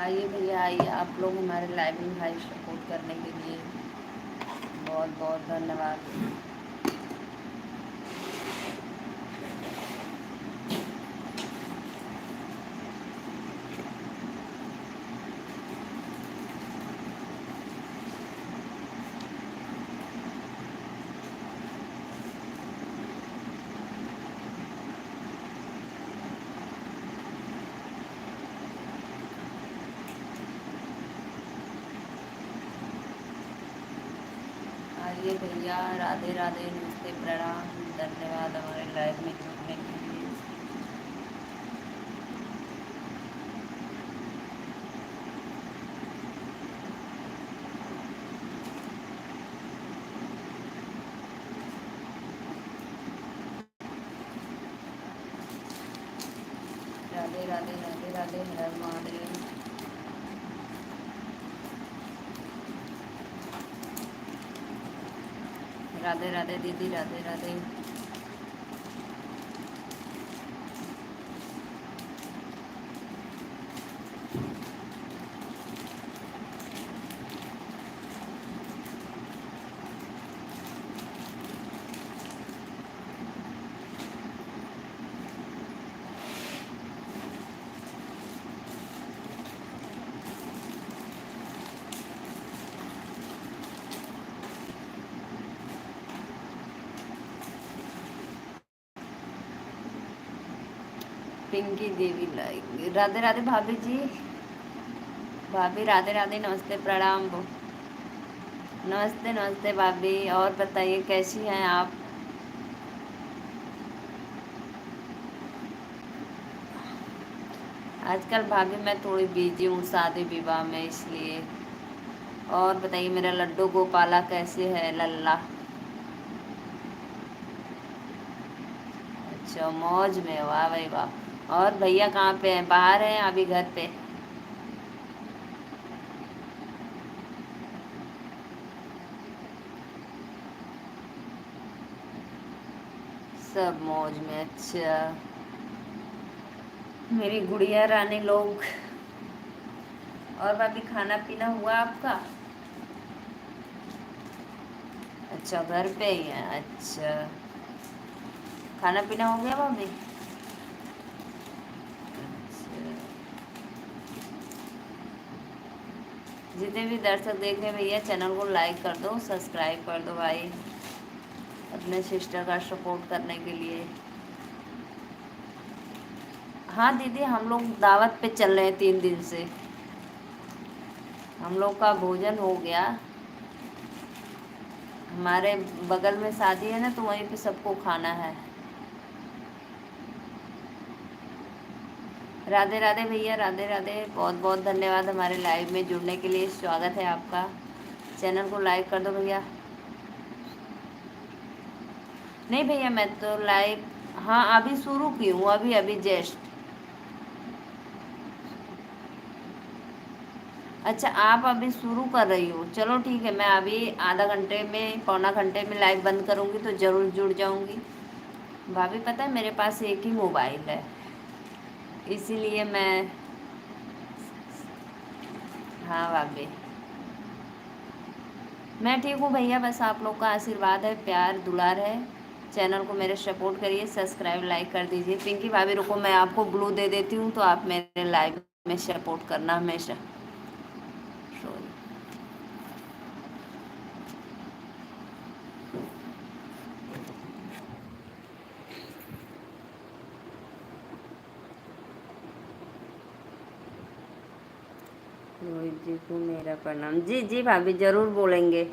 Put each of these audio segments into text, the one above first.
आइए भैया आइए, आप लोग हमारे लाइव में भाई सपोर्ट करने के लिए बहुत बहुत धन्यवाद। आइए भैया, राधे राधे, नमस्ते, प्रणाम, धन्यवाद हमारे लाइव में जुड़ने के लिए। राधे राधे राधे राधे, हर हर महादेव। राधे राधे दीदी, राधे राधे। पिंकी देवी लाइक, राधे राधे भाभी जी। भाभी राधे राधे, नमस्ते, प्रणाम। नमस्ते नमस्ते भाभी, और बताइए कैसी हैं आप। आजकल भाभी मैं थोड़ी बिजी हूँ शादी विवाह में, इसलिए। और बताइए मेरा लड्डू गोपाला कैसे है, लल्ला। अच्छा, मौज में, वाह भाई वाह। और भैया कहाँ पे हैं, बाहर हैं अभी घर पे। सब मौज में, अच्छा। मेरी गुड़िया रानी लोग। और भाभी खाना पीना हुआ आपका। अच्छा, घर पे ही है, अच्छा। खाना पीना हो गया भाभी। अच्छा। जितने भी दर्शक देख रहे हैं भैया, चैनल को लाइक कर दो, सब्सक्राइब कर दो भाई, अपने सिस्टर का सपोर्ट करने के लिए। हाँ दीदी, हम लोग दावत पे चल रहे हैं 3 दिन से। हम लोग का भोजन हो गया। हमारे बगल में शादी है ना, तो वहीं पे सबको खाना है। राधे राधे भैया, राधे राधे, बहुत बहुत धन्यवाद हमारे लाइव में जुड़ने के लिए, स्वागत है आपका। चैनल को लाइक कर दो भैया। नहीं भैया, मैं तो लाइव, हाँ अभी शुरू की हूँ, अभी अभी जस्ट। अच्छा, आप अभी शुरू कर रही हो, चलो ठीक है, मैं अभी आधा घंटे में, पौना घंटे में लाइव बंद करूँगी तो ज़रूर जुड़ जाऊँगी। भाभी पता है मेरे पास एक ही मोबाइल है, इसीलिए मैं। हाँ भाभी, मैं ठीक हूँ भैया, बस आप लोग का आशीर्वाद है, प्यार दुलार है। चैनल को मेरे सपोर्ट करिए, सब्सक्राइब लाइक कर दीजिए। पिंकी भाभी रुको, मैं आपको ग्लू दे देती हूँ, तो आप मेरे लाइव में सपोर्ट करना हमेशा। सॉरी। रोहित जी को मेरा प्रणाम। जी जी भाभी, ज़रूर बोलेंगे।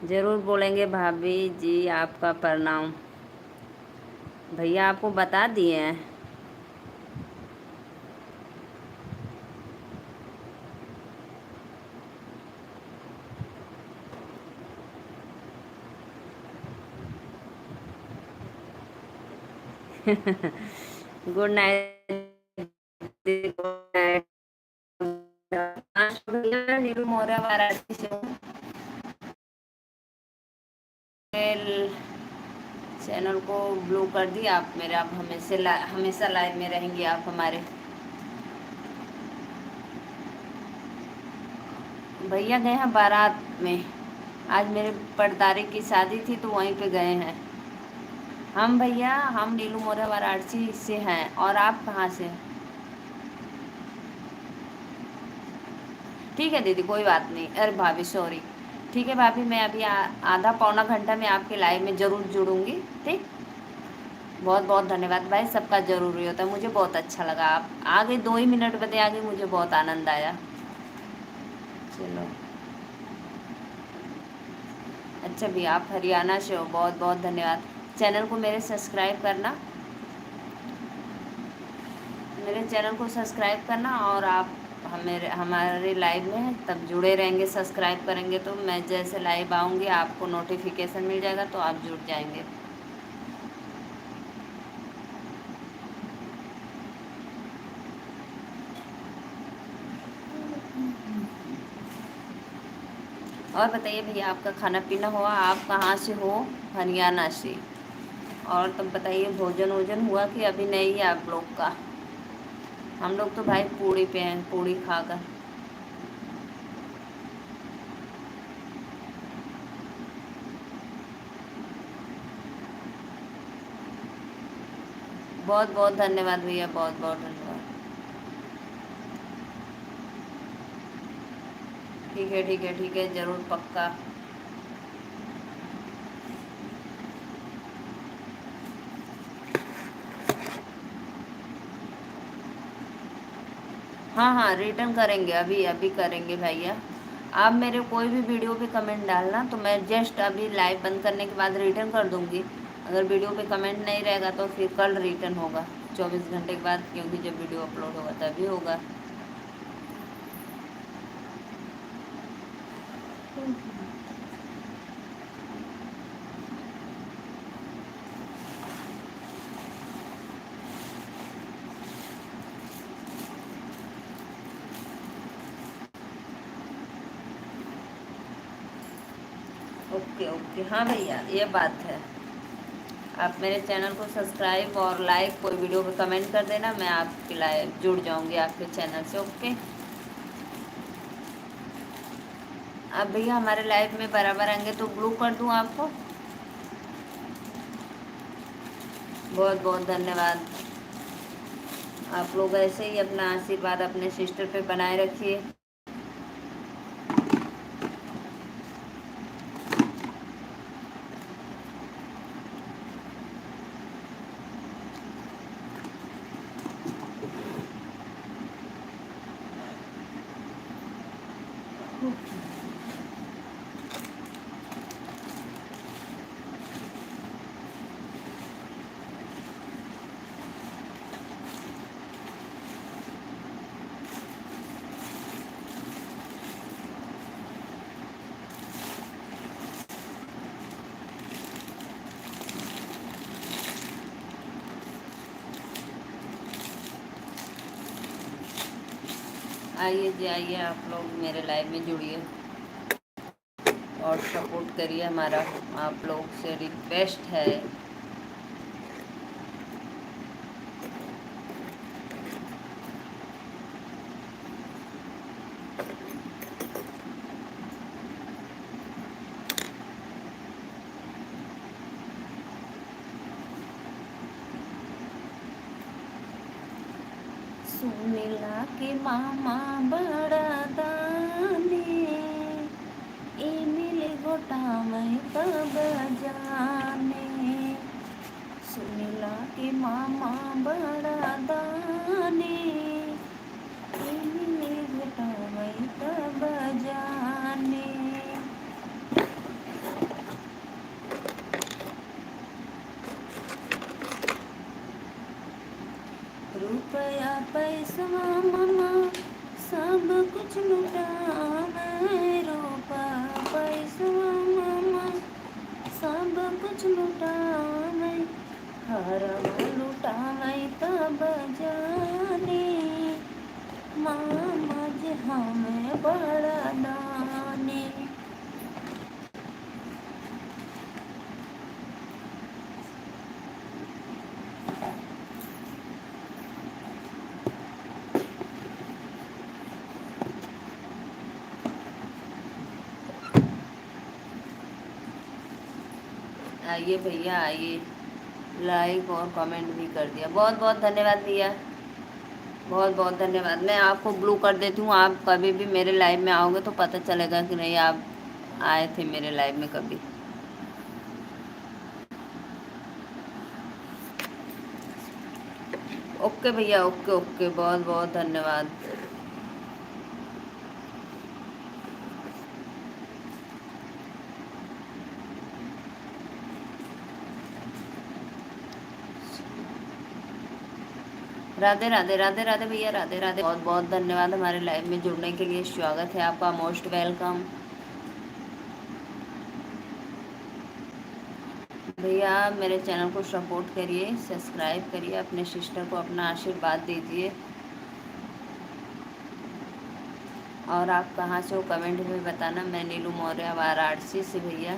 ज़रूर बोलेंगे भाभी जी, आपका प्रणाम। भैया आपको बता दिए हैं। Good night. Good night. भैया नीरू मोरा वाराणसी से हूँ। चैनल को ब्लू कर दी आप मेरे, आप हमेशा लाइव में रहेंगे आप हमारे। भैया गए हैं बारात में, आज मेरे पड़दारी की शादी थी तो वहीं पे गए हैं। हम भैया, हम नीलू मोरा वाराणसी से हैं। और आप कहाँ से? ठीक है दीदी, कोई बात नहीं। अरे भाभी सॉरी। ठीक है भाभी, मैं अभी आधा पौना घंटा में आपके लाइव में ज़रूर जुड़ूंगी। ठीक, बहुत बहुत धन्यवाद भाई, सबका ज़रूरी होता है। मुझे बहुत अच्छा लगा, आप आगे 2 ही मिनट बदे आगे, मुझे बहुत आनंद आया। चलो अच्छा भैया, आप हरियाणा से हो, बहुत बहुत धन्यवाद। चैनल को मेरे सब्सक्राइब करना, मेरे चैनल को सब्सक्राइब करना। और आप हमारे लाइव में तब जुड़े रहेंगे, सब्सक्राइब करेंगे तो मैं जैसे लाइव आऊँगी आपको नोटिफिकेशन मिल जाएगा तो आप जुड़ जाएंगे। और बताइए भैया, आपका खाना पीना हुआ? आप कहाँ से हो? हरियाणा से। और तब बताइए, भोजन वोजन हुआ कि अभी नहीं है आप लोग का? हम लोग तो भाई पूड़ी पे हैं, पूड़ी खाकर। बहुत बहुत धन्यवाद भैया, बहुत बहुत धन्यवाद। ठीक है ठीक है ठीक है, ज़रूर पक्का। हाँ हाँ, रिटर्न करेंगे, अभी अभी करेंगे भैया। आप मेरे कोई भी वीडियो पे कमेंट डालना तो मैं जस्ट अभी लाइव बंद करने के बाद रिटर्न कर दूँगी। अगर वीडियो पे कमेंट नहीं रहेगा तो फिर कल रिटर्न होगा, 24 घंटे के बाद, क्योंकि जब वीडियो अपलोड होगा तभी होगा। ओके ओके, हाँ भैया ये बात है। आप मेरे चैनल को सब्सक्राइब और लाइक, कोई वीडियो पे कमेंट कर देना, मैं आपके लाइव जुड़ जाऊंगी आपके चैनल से। ओके। अब भैया हमारे लाइव में बराबर आएंगे तो ब्लू कर दूं आपको। बहुत बहुत धन्यवाद। आप लोग ऐसे ही अपना आशीर्वाद अपने सिस्टर पे बनाए रखिए। आइए जी आइए, आप लोग मेरे लाइव में जुड़िए और सपोर्ट करिए हमारा, आप लोग से रिक्वेस्ट है। सुनीला के मामा बड़ा दानी, इमिल गोटा में तब जाने। सुनीला के मामा बड़ा दानी, इमिल गोटा में तब जाने। रुपया पैसा मामा सब कुछ लुटा मैं, रुपया पैसा मामा सब कुछ लुटा मैं, हरवा लुटा मैं तब जाने। मामा जी हमें बड़ा दानी। आइए भैया आइए, लाइक और कमेंट भी कर दिया, बहुत बहुत धन्यवाद भैया, बहुत बहुत धन्यवाद। मैं आपको ब्लू कर देती हूँ, आप कभी भी मेरे लाइव में आओगे तो पता चलेगा कि नहीं आप आए थे मेरे लाइव में कभी। ओके भैया, ओके ओके, बहुत बहुत धन्यवाद। राधे राधे, राधे राधे भैया, राधे राधे, बहुत बहुत धन्यवाद हमारे लाइव में जुड़ने के लिए। स्वागत है आपका, मोस्ट वेलकम। भैया मेरे चैनल को सपोर्ट करिए, सब्सक्राइब करिए, अपने सिस्टर को अपना आशीर्वाद दीजिए। और आप कहाँ से हो कमेंट में बताना। मैं नीलू मौर्य वाराणसी से भैया।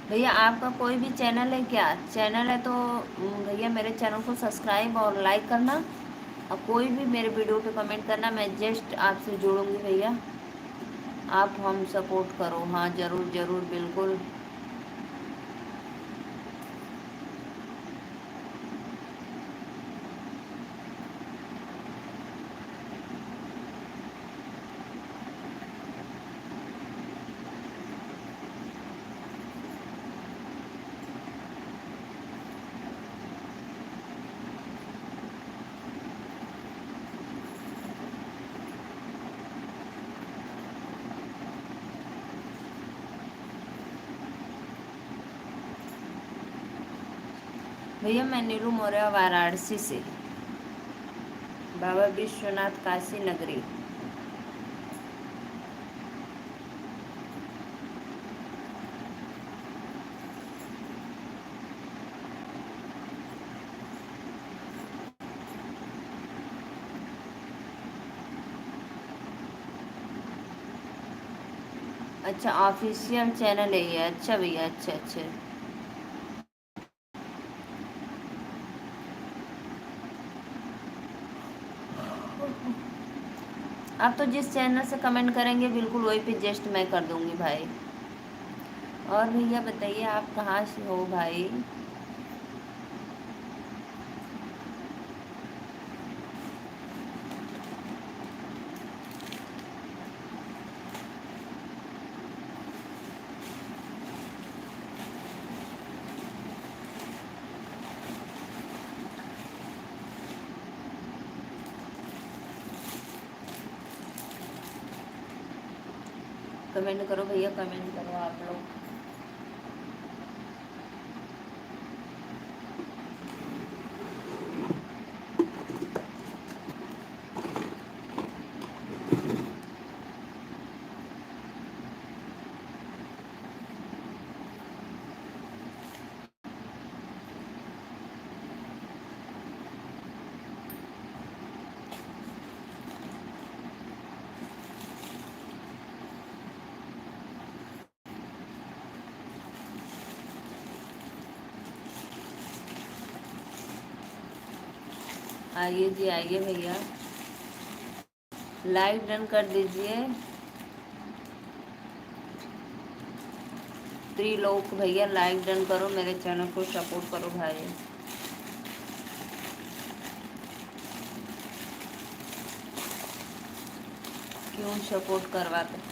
भैया आपका कोई भी चैनल है क्या? चैनल है तो भैया मेरे चैनल को सब्सक्राइब और लाइक करना, और कोई भी मेरे वीडियो पे कमेंट करना, मैं जस्ट आपसे जुड़ूंगी भैया। आप हम सपोर्ट करो, हाँ ज़रूर ज़रूर, बिल्कुल। भैया मैं नीलू मौर्य वाराणसी से, बाबा विश्वनाथ काशी नगरी। अच्छा ऑफिशियल चैनल है ये, अच्छा भैया, अच्छा अच्छा। आप तो जिस चैनल से कमेंट करेंगे बिल्कुल वही पे जस्ट मैं कर दूंगी भाई। और भैया बताइए आप कहाँ से हो भाई? कमेंट करो भैया, कमेंट करो आप लोग। आइए जी आइए भैया, लाइक डन कर दीजिए। त्रिलोक भैया लाइक डन करो, मेरे चैनल को सपोर्ट करो भाई। क्यों सपोर्ट करवाते?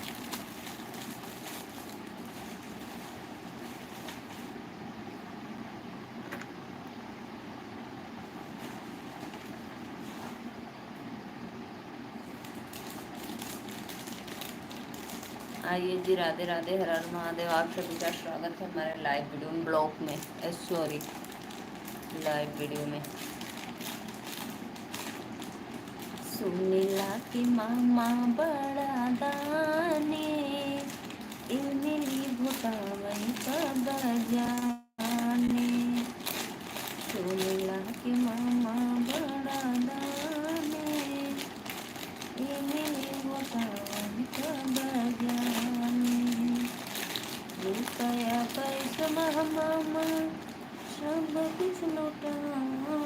आइए जी, राधे राधे, हर हर महादेव। आप सभी का स्वागत है हमारे लाइव वीडियो में, ब्लॉग में, सॉरी लाइव वीडियो में। सुनीला की मामा बड़ा दानी, इमली भुटावई का बजाने। सुनीला के मामा बड़ा दाने इन्हें बतावन का बजाने रुपया पैसा मामा सब कुछ लुटाए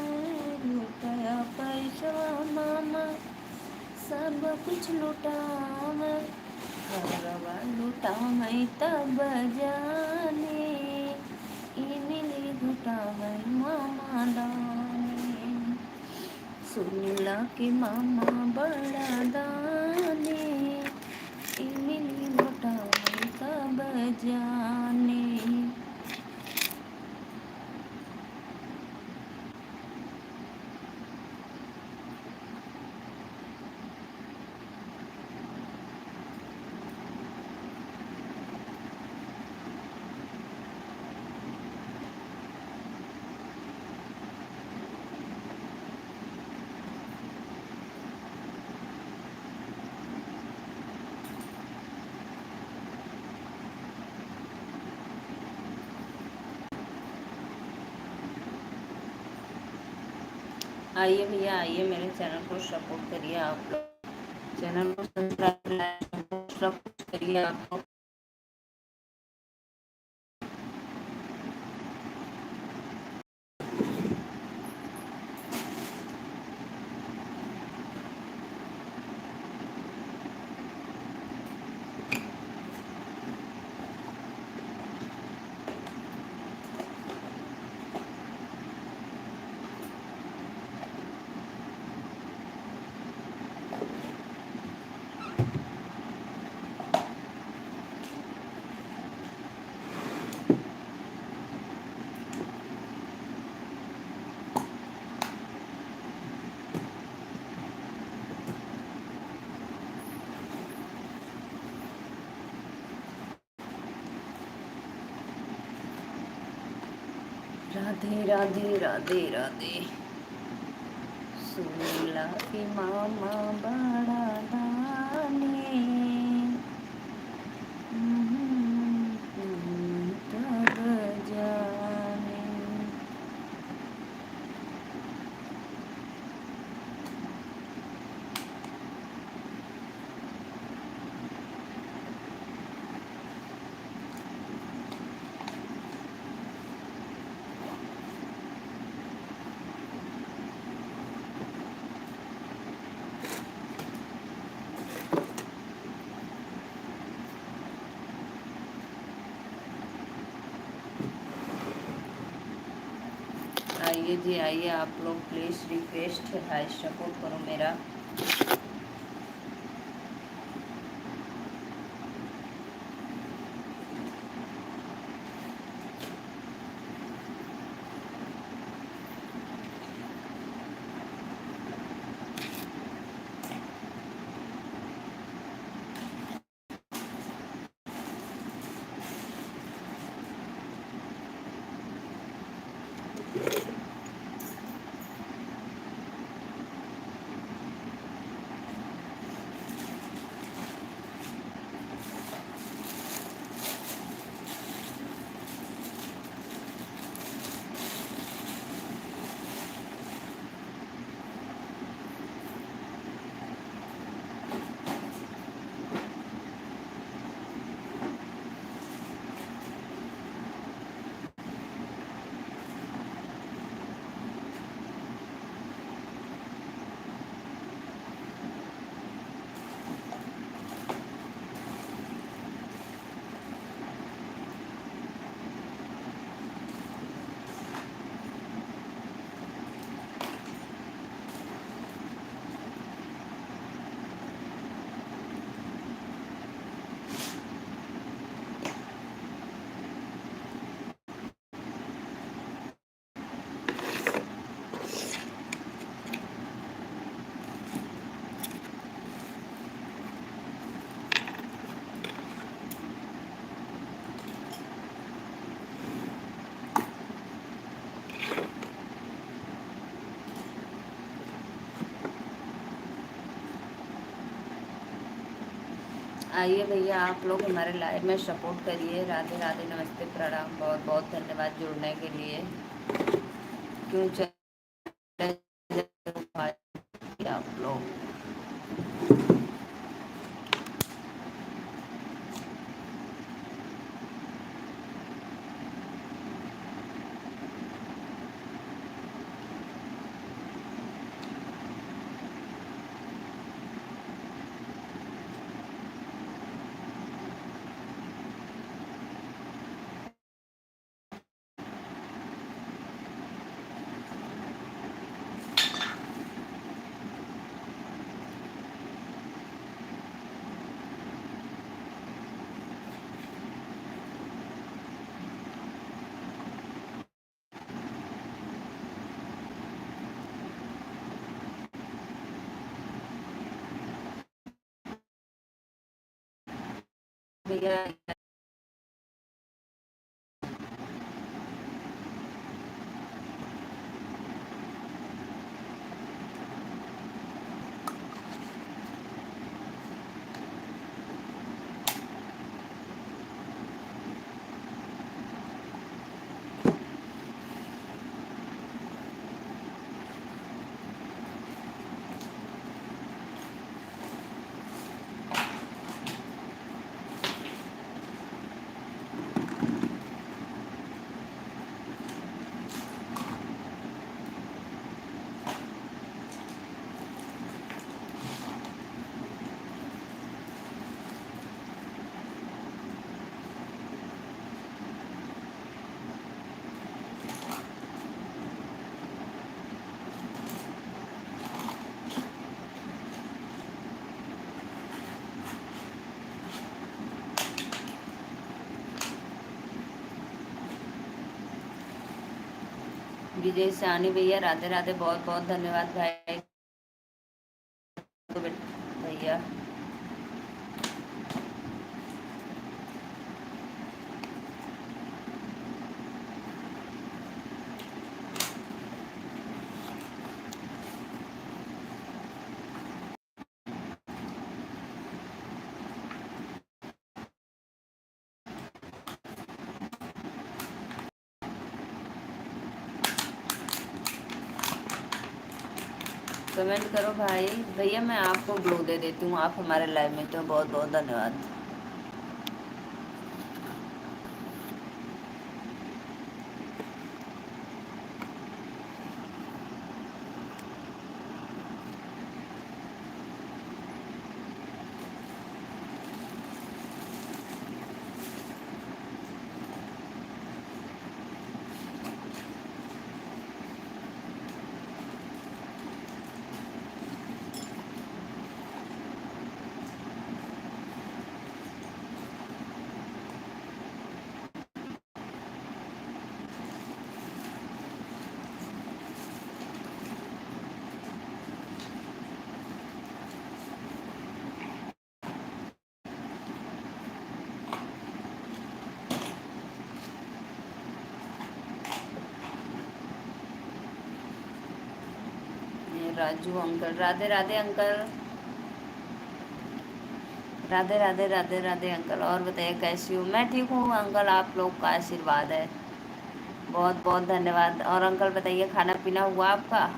रुपया पैसा मामा सब कुछ लुटाए घरवा लुटाए तब जाने इमली घुटाए मामा दाने सुनीला के मामा बड़ा दाने इमली घुटाए तब जाने। आइए भैया आइए मेरे चैनल को सपोर्ट करिए आप लोग चैनल को सब्सक्राइब करिए आप लोग। राधे राधे राधे राधे सुनीला के मामा बड़ा दाने तब जाने। आइए जी आइए आप लोग प्लीज़ रिक्वेस्ट है भाई सपोर्ट करो मेरा। आइए भैया आप लोग हमारे लाइव में सपोर्ट करिए। राधे राधे नमस्ते प्रणाम बहुत बहुत धन्यवाद जुड़ने के लिए। क्यों चले भाई आप लोग। भैया विजय सानी भैया राधे राधे, बहुत बहुत धन्यवाद भाई। तो भैया कमेंट करो भाई। भैया मैं आपको ग्लो दे देती हूँ, आप हमारे लाइव में तो बहुत बहुत धन्यवाद। Raju uncle Radhe Radhe uncle, Radhe Radhe Radhe Radhe uncle. और बताइए कैसी हूँ? मैं ठीक हूँ अंकल, आप लोग का आशीर्वाद है, बहुत बहुत धन्यवाद। और अंकल बताइए खाना पीना हुआ आपका?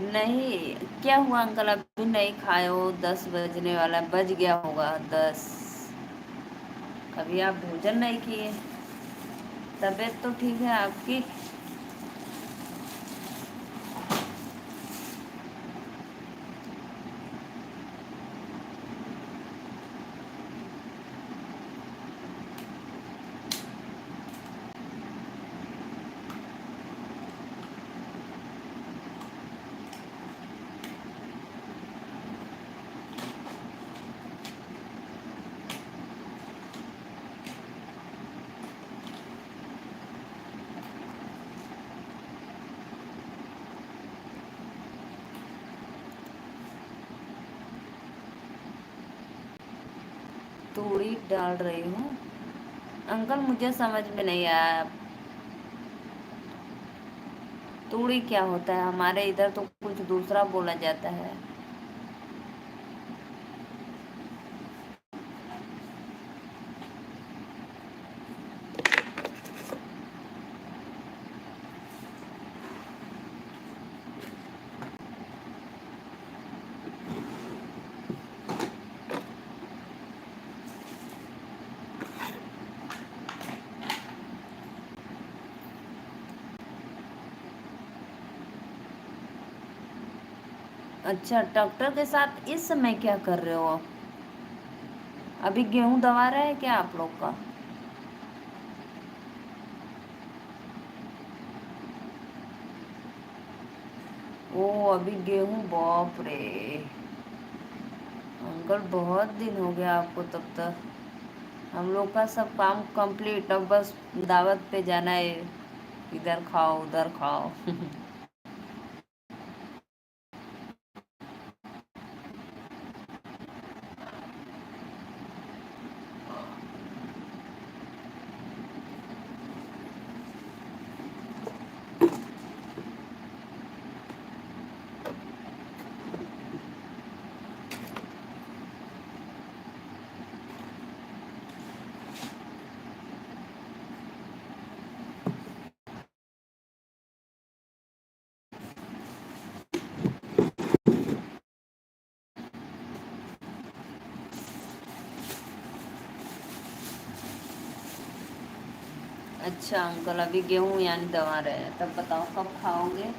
नहीं, क्या हुआ अंकल, अभी नहीं खाए हो? 10 बजने वाला, बज गया होगा 10। अभी आप भोजन नहीं किए? तबीयत तो ठीक है आपकी? तूड़ी डाल रही हूँ। अंकल मुझे समझ में नहीं आया, तूड़ी क्या होता है? हमारे इधर तो कुछ दूसरा बोला जाता है। अच्छा, ट्रैक्टर के साथ इस समय क्या कर रहे हो? अभी गेहूं दबा रहा है क्या आप लोग का? ओ अभी गेहूं, बाप रे अंकल, बहुत दिन हो गया आपको तब तक। हम लोग का सब काम कंप्लीट, अब बस दावत पे जाना है, इधर खाओ उधर खाओ। अच्छा अंकल, अभी गेहूं यानी दबा रहे हैं, तब बताओ कब खाओगे?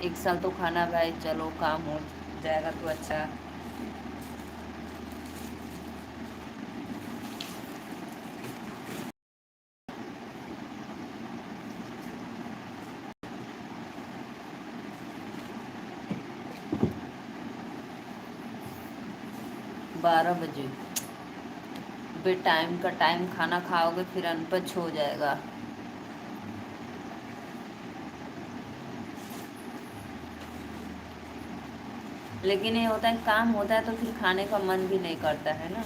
1 साल तो खाना भाई, चलो काम हो जाएगा तो अच्छा। 12 बजे? बे टाइम का टाइम खाना खाओगे फिर अनपच हो जाएगा। लेकिन ये होता है, काम होता है तो फिर खाने का मन भी नहीं करता है ना।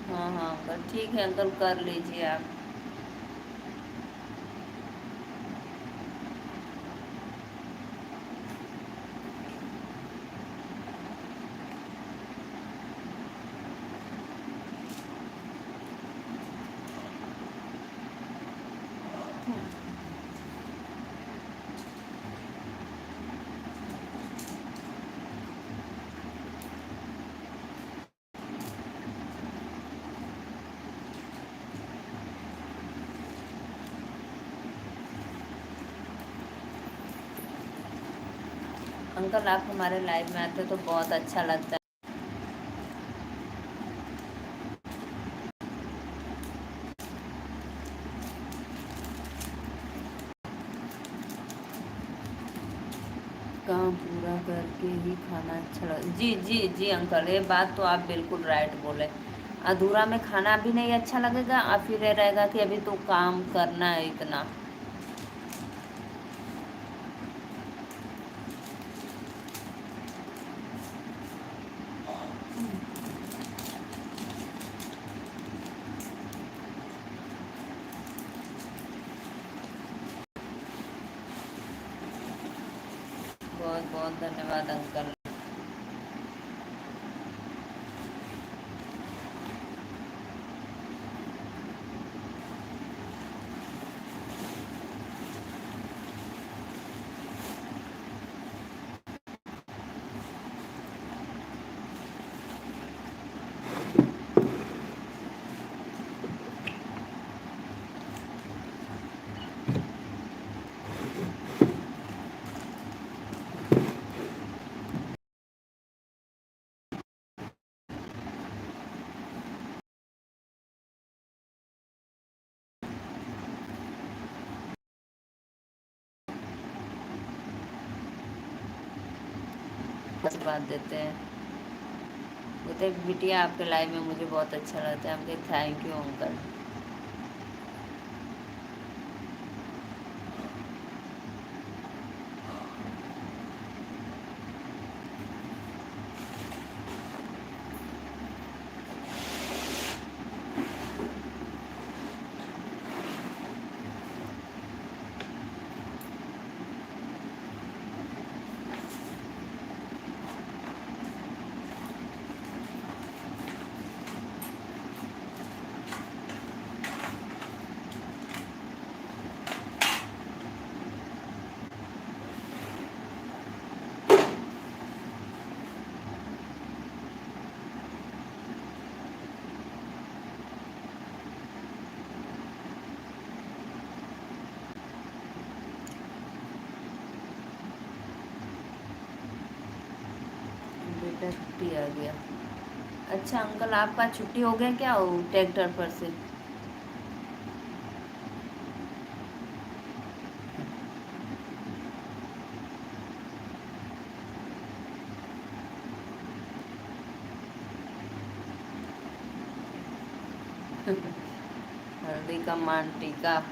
हाँ हाँ अंकल, ठीक है अंकल, कर लीजिए आप। अंकल आप हमारे लाइव में आते तो बहुत अच्छा लगता है। काम पूरा करके ही खाना अच्छा लग, जी जी जी अंकल, ये बात तो आप बिल्कुल राइट बोले। अधूरा में खाना भी नहीं अच्छा लगेगा और फिर ये रहेगा कि अभी तो काम करना है इतना। बहुत बहुत धन्यवाद अंकल। आशीर्वाद देते हैं। बोलते हैं बिटिया आपके लाइफ में मुझे बहुत अच्छा लगता है। हम कहते थैंक यू अंकल। बेटा छुट्टी आ गया। अच्छा अंकल आपका छुट्टी हो गया क्या हो ट्रैक्टर पर से? हल्दी का मान टीका।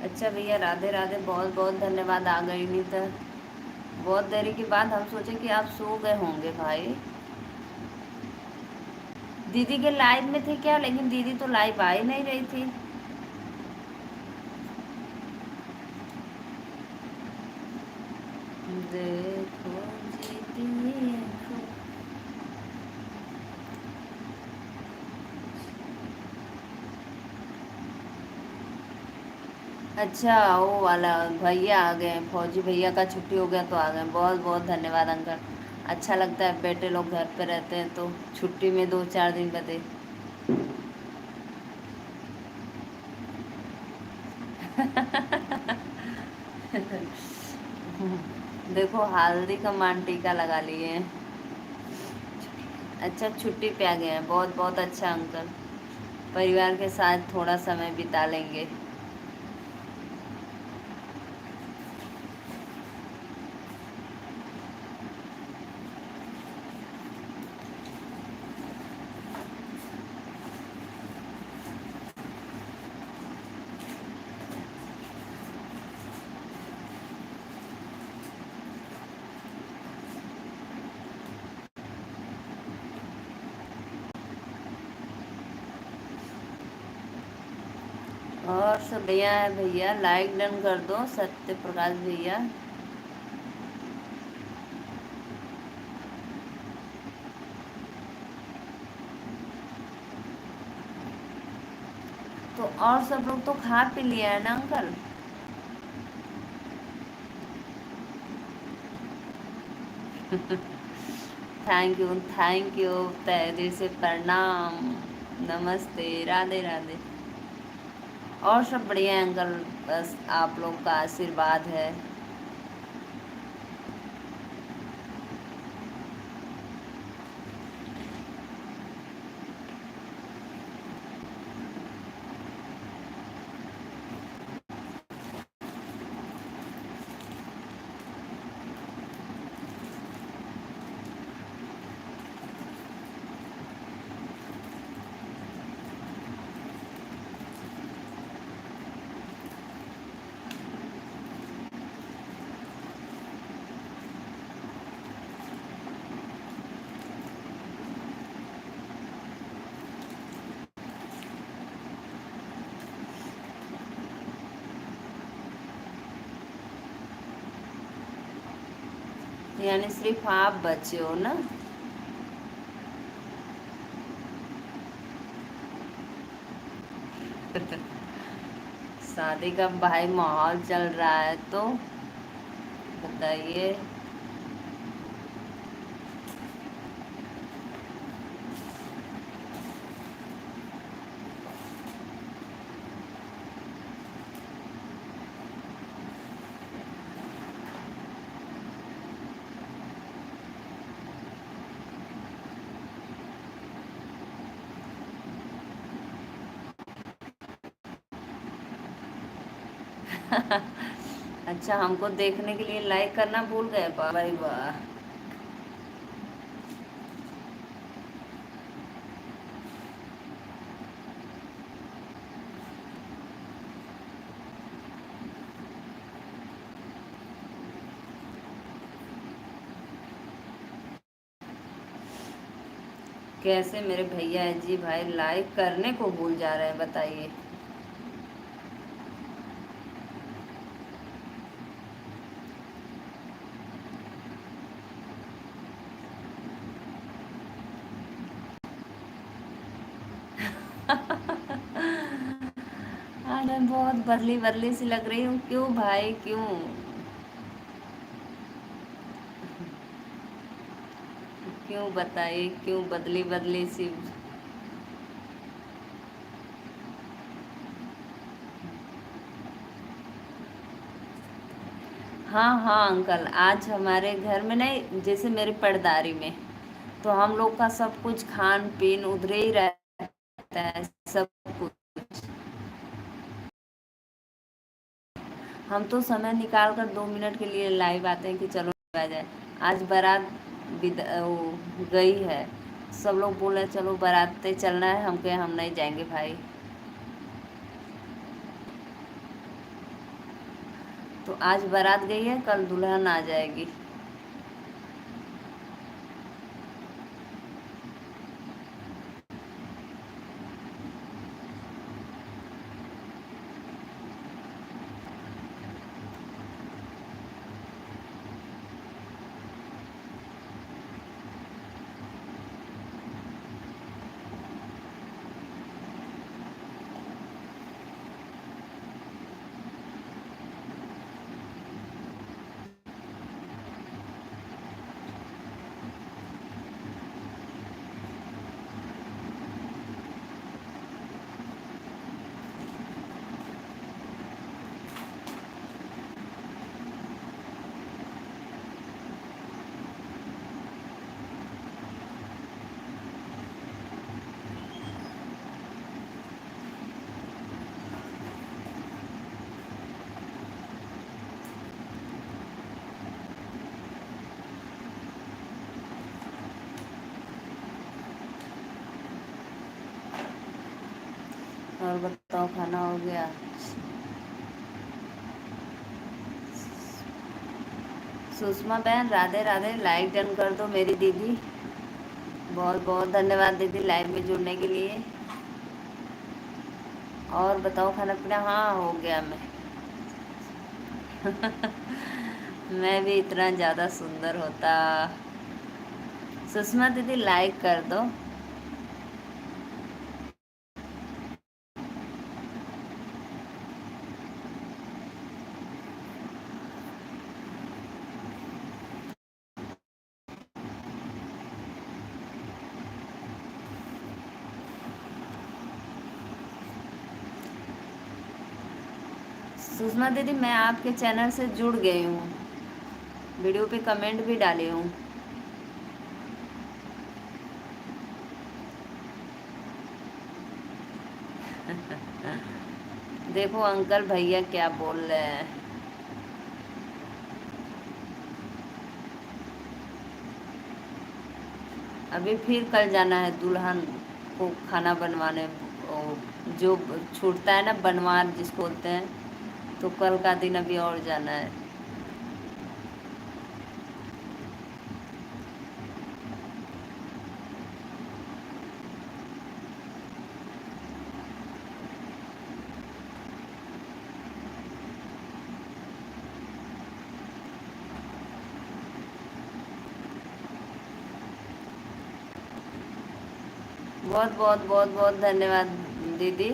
अच्छा भैया राधे राधे, बहुत बहुत धन्यवाद। आ गई नहीं तो बहुत देरी के बाद हम सोचे कि आप सो गए होंगे भाई। दीदी के लाइव में थे क्या? लेकिन दीदी तो लाइव आ ही नहीं रही थी। देखो जीती देखो। अच्छा वो वाला भैया आ गए, फौजी भैया का छुट्टी हो गया तो आ गए। बहुत बहुत धन्यवाद अंकल। अच्छा लगता है बेटे लोग घर पे रहते हैं तो छुट्टी में 2-4 दिन बदे। देखो हल्दी का मान टीका लगा लिए हैं। अच्छा छुट्टी पे आ गए हैं, बहुत बहुत अच्छा अंकल। परिवार के साथ थोड़ा समय बिता लेंगे। और सब बढ़िया है भैया। लाइक डन कर दो सत्य प्रकाश भैया। तो और सब लोग तो खा पी लिया है ना अंकल? थैंक यू तहे दिल से प्रणाम। नमस्ते राधे राधे। और सब बढ़िया है अंकल, बस आप लोग का आशीर्वाद है। यानी सिर्फ आप बचे हो ना? शादी का भाई माहौल चल रहा है तो बताइए। अच्छा, हमको देखने के लिए लाइक करना भूल गए, भाई वाह। कैसे मेरे भैया है जी भाई, लाइक करने को भूल जा रहे हैं, बताइए। आज मैं बहुत बदली बदली सी लग रही हूँ, क्यों भाई क्यों? क्यों बताइए, क्यों बदली बदली सी? हाँ हाँ अंकल, आज हमारे घर में नहीं, जैसे मेरे पड़दारी में, तो हम लोग का सब कुछ खान पीन उधर ही रहता है, सब कुछ। हम तो समय निकाल कर 2 मिनट के लिए लाइव आते हैं कि चलो आ जाए। आज बारात वो गई है, सब लोग बोले चलो बारात चलना है, हम कहे हम नहीं जाएंगे भाई। तो आज बारात गई है, कल दुल्हन आ जाएगी। और बताओ, खाना हो गया? सुषमा बहन राधे राधे, लाइक डन कर दो मेरी दीदी। बहुत बहुत धन्यवाद दीदी लाइव में जुड़ने के लिए। और बताओ, खाना पीना? हाँ हो गया। मैं भी इतना ज़्यादा सुंदर होता। सुषमा दीदी लाइक कर दो। सुषमा दीदी, मैं आपके चैनल से जुड़ गई हूँ, वीडियो पे कमेंट भी डाली हूँ। देखो अंकल भैया क्या बोल रहे हैं। अभी फिर कल जाना है दुल्हन को खाना बनवाने, जो छूटता है ना बनवार जिसको बोलते हैं, तो कल का दिन अभी और जाना है। बहुत बहुत बहुत बहुत धन्यवाद दीदी।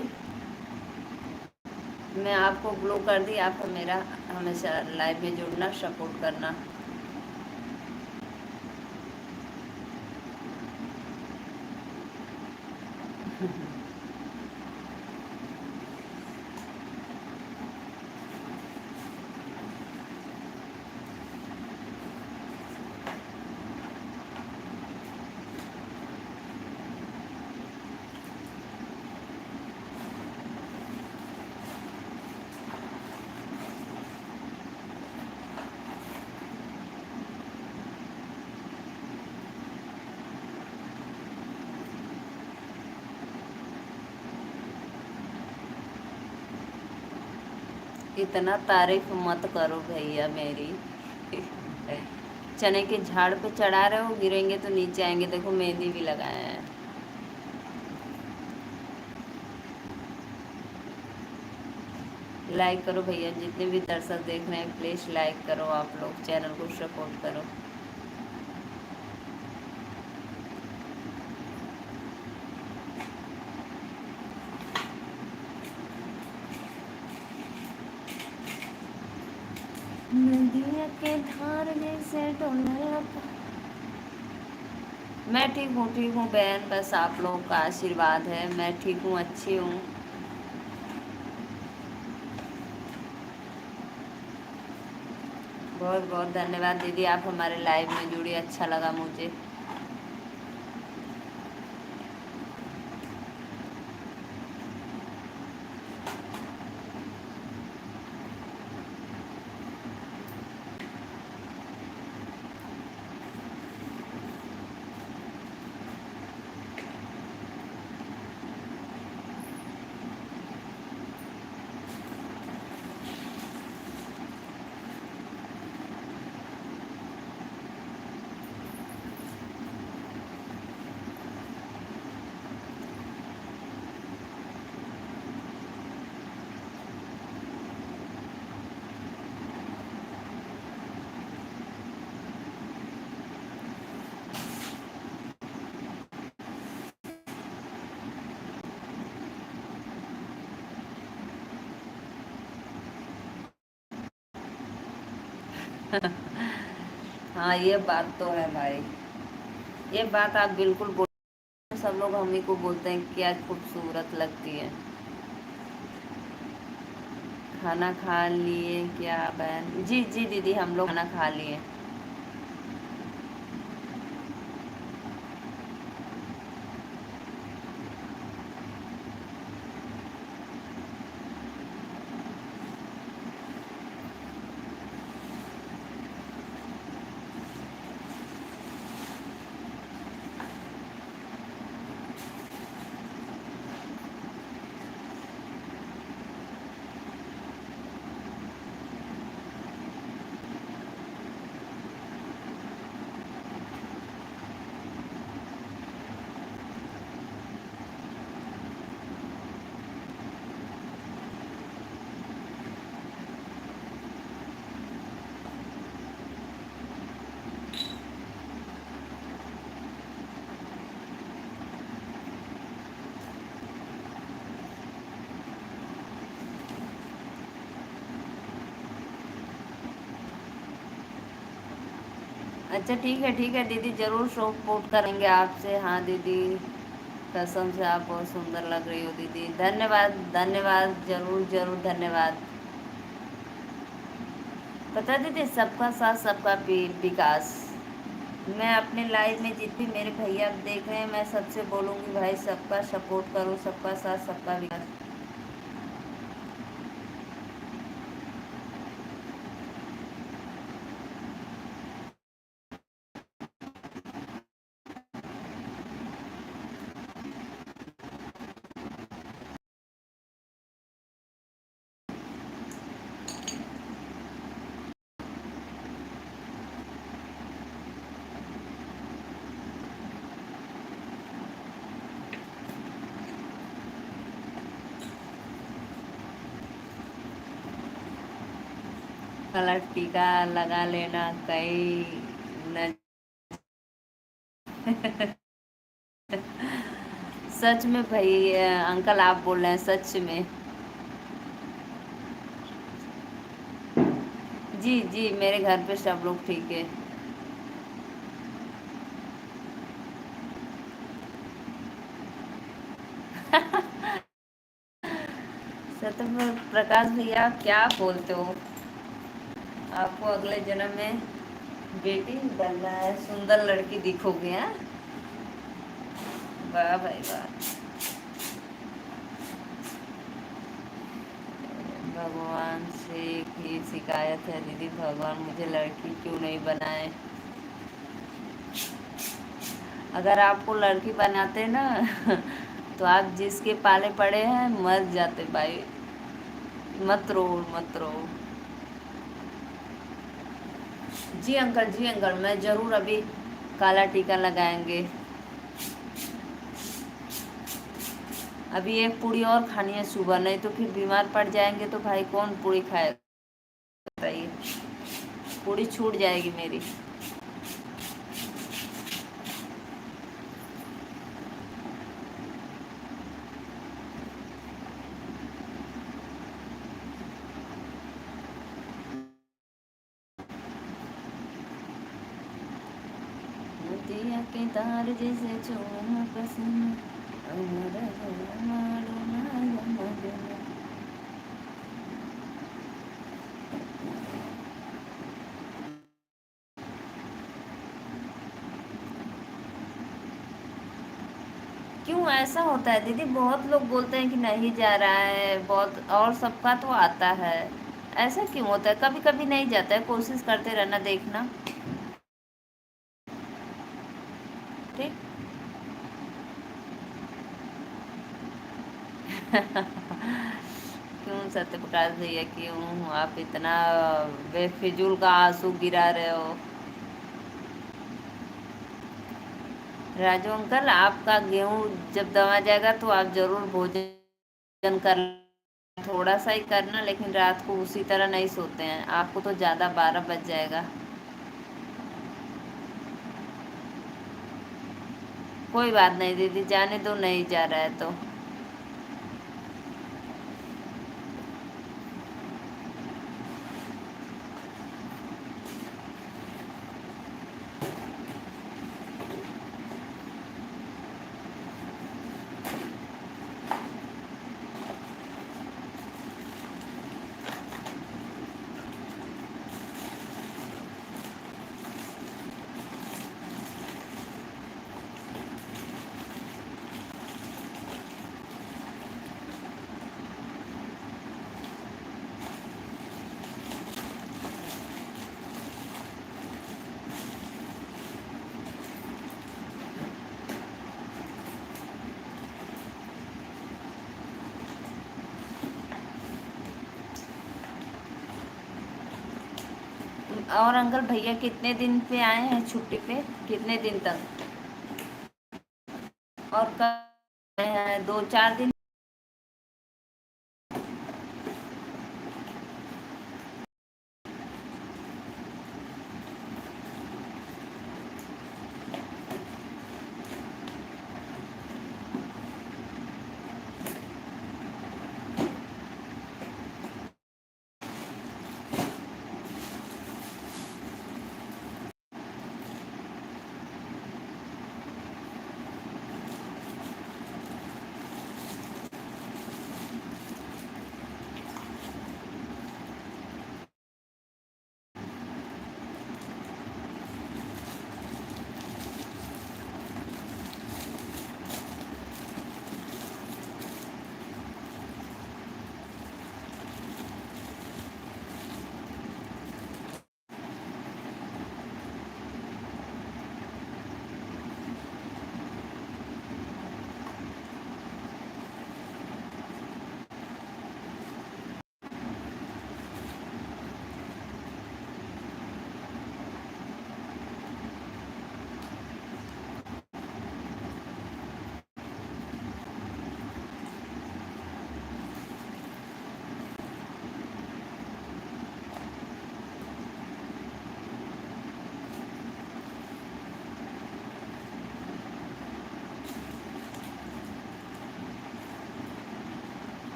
मैं आपको ब्लॉक कर दी, आप मेरा हमेशा लाइव में जुड़ना, सपोर्ट करना। इतना तारीफ मत करो भैया मेरी। चने के झाड़ पे चढ़ा रहे हो, गिरेंगे तो नीचे आएंगे। देखो मेहंदी भी लगाया है। लाइक करो भैया, जितने भी दर्शक देख रहे हैं प्लीज़ लाइक करो, आप लोग चैनल को सपोर्ट करो। नदिया के धार जैसे डोलने लगा। मैं ठीक हूँ बहन, बस आप लोगों का आशीर्वाद है। मैं ठीक हूँ, अच्छी हूँ। बहुत बहुत धन्यवाद दीदी, आप हमारे लाइव में जुड़ी, अच्छा लगा मुझे। हाँ ये बात तो है भाई, ये बात आप बिल्कुल बोल। सब लोग हम ही को बोलते हैं क्या खूबसूरत लगती है। खाना खा लिए क्या बहन? जी जी दीदी, हम लोग खाना खा लिए। अच्छा ठीक है दीदी, ज़रूर सपोर्ट करेंगे आपसे। हाँ दीदी, कसम से आप बहुत सुंदर लग रही हो दीदी। धन्यवाद धन्यवाद, ज़रूर ज़रूर धन्यवाद। पता है दीदी, सबका साथ सबका विकास। मैं अपने लाइव में जितने मेरे भैया देख रहे हैं, मैं सबसे बोलूँगी भाई सबका सपोर्ट करो, सबका साथ सबका विकास। कलर टीका लगा लेना कई न। सच में भाई अंकल आप बोल रहे हैं सच में? जी जी, मेरे घर पे सब लोग ठीक है। सत्य प्रकाश भैया क्या बोलते हो? आपको अगले जन्म में बेटी बनना है, सुंदर लड़की दिखोगे। हैं? वाह भाई वाह। भगवान से एक ही शिकायत है दीदी, भगवान मुझे लड़की क्यों नहीं बनाए। अगर आपको लड़की बनाते ना तो आप जिसके पाले पड़े हैं मर जाते भाई। मत रो मत रो। जी अंकल मैं जरूर अभी काला टीका लगाएंगे। अभी एक पूड़ी और खानी है सुबह, नहीं तो फिर बीमार पड़ जाएंगे तो भाई कौन पूड़ी खाएगा बताइए। पूड़ी छूट जाएगी मेरी। मोतिया के तार जैसे चोर पसंद। क्यों ऐसा होता है दीदी? बहुत लोग बोलते हैं कि नहीं जा रहा है बहुत, और सबका तो आता है। ऐसा क्यों होता है? कभी कभी नहीं जाता है, कोशिश करते रहना, देखना। ठीक। क्यों सत्य प्रकाश भैया, क्यों आप इतना बेफिजूल का आंसू गिरा रहे हो? राजू अंकल, आपका गेहूं जब दमा जाएगा तो आप जरूर भोजन कर, थोड़ा सा ही करना, लेकिन रात को उसी तरह नहीं सोते हैं, आपको तो ज़्यादा 12 बज जाएगा। कोई बात नहीं दीदी, जाने दो, नहीं जा रहा है तो। और अंकल भैया कितने दिन पे आए हैं छुट्टी पे? कितने दिन तक? और कब आए हैं? 2-4 दिन?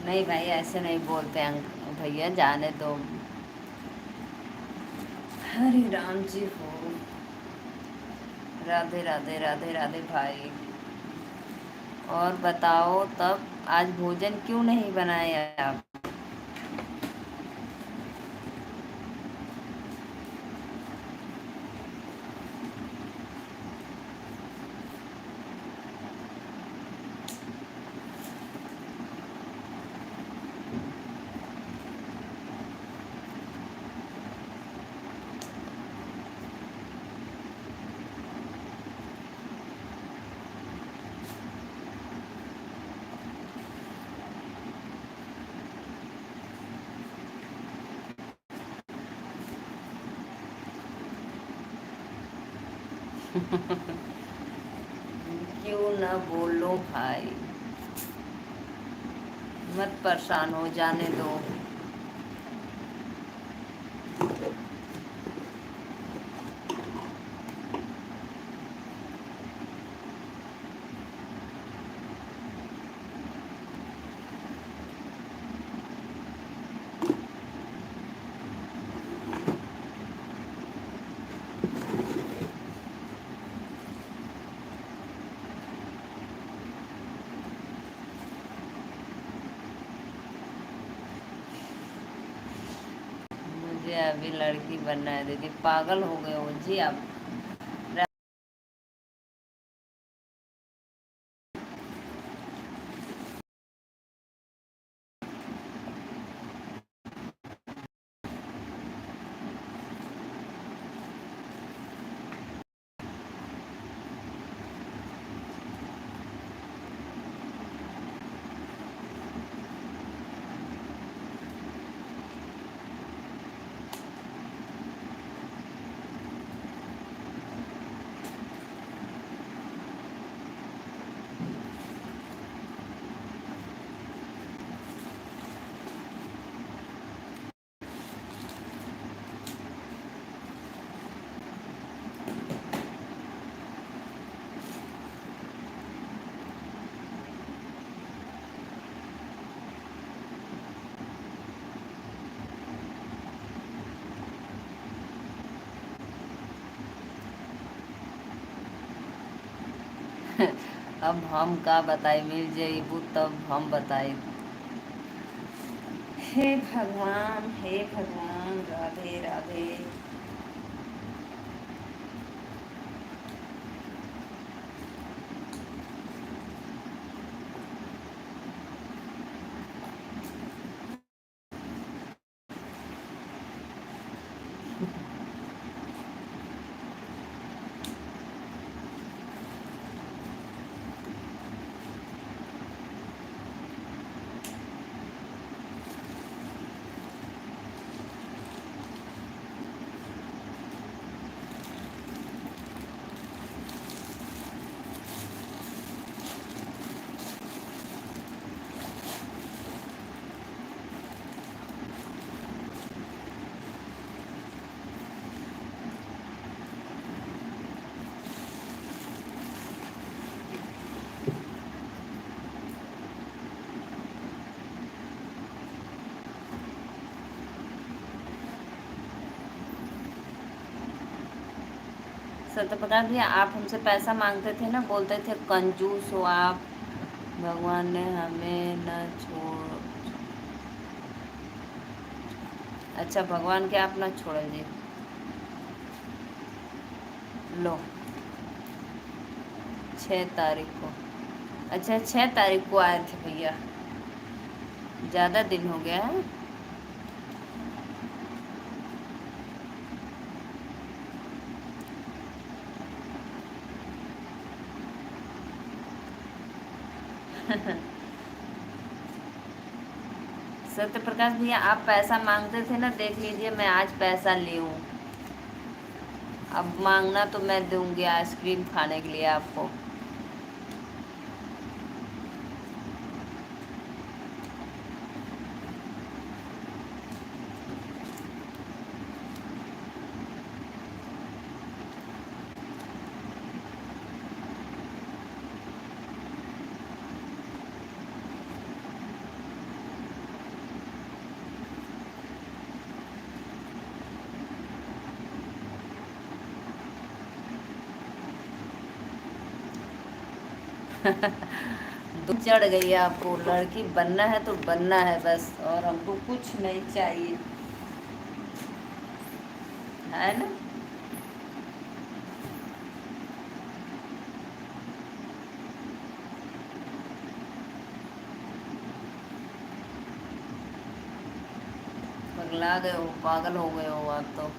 नहीं भाई, ऐसे नहीं बोलते भैया, जाने दो। हरे राम जी हो। राधे राधे राधे राधे भाई। और बताओ तब, आज भोजन क्यों नहीं बनाए आप? क्यों ना बोलो भाई, मत परेशान हो, जाने दो। मुझे अभी लड़की बनना है दीदी। पागल हो गए हो जी आप। अब हम का बताए, मिल जाइबू तब हम बताए। हे भगवान, हे भगवान, राधे राधे। सत्यप्रकाश भैया, आप हमसे पैसा मांगते थे ना, बोलते थे कंजूस हो आप, भगवान ने हमें न छोड़। अच्छा, भगवान के आप न छोड़ जी। लो, 6 तारीख को। अच्छा, 6 तारीख को आए थे भैया, ज़्यादा दिन हो गया है। सत्य प्रकाश भैया, आप पैसा मांगते थे ना, देख लीजिए मैं आज पैसा ली हूँ। अब मांगना तो मैं दूंगी आइसक्रीम खाने के लिए आपको। दुख चढ़ गई है आपको, लड़की बनना है तो बनना है बस, और हमको कुछ नहीं चाहिए, है ना। पगला गए हो, पागल हो गए हो आप तो।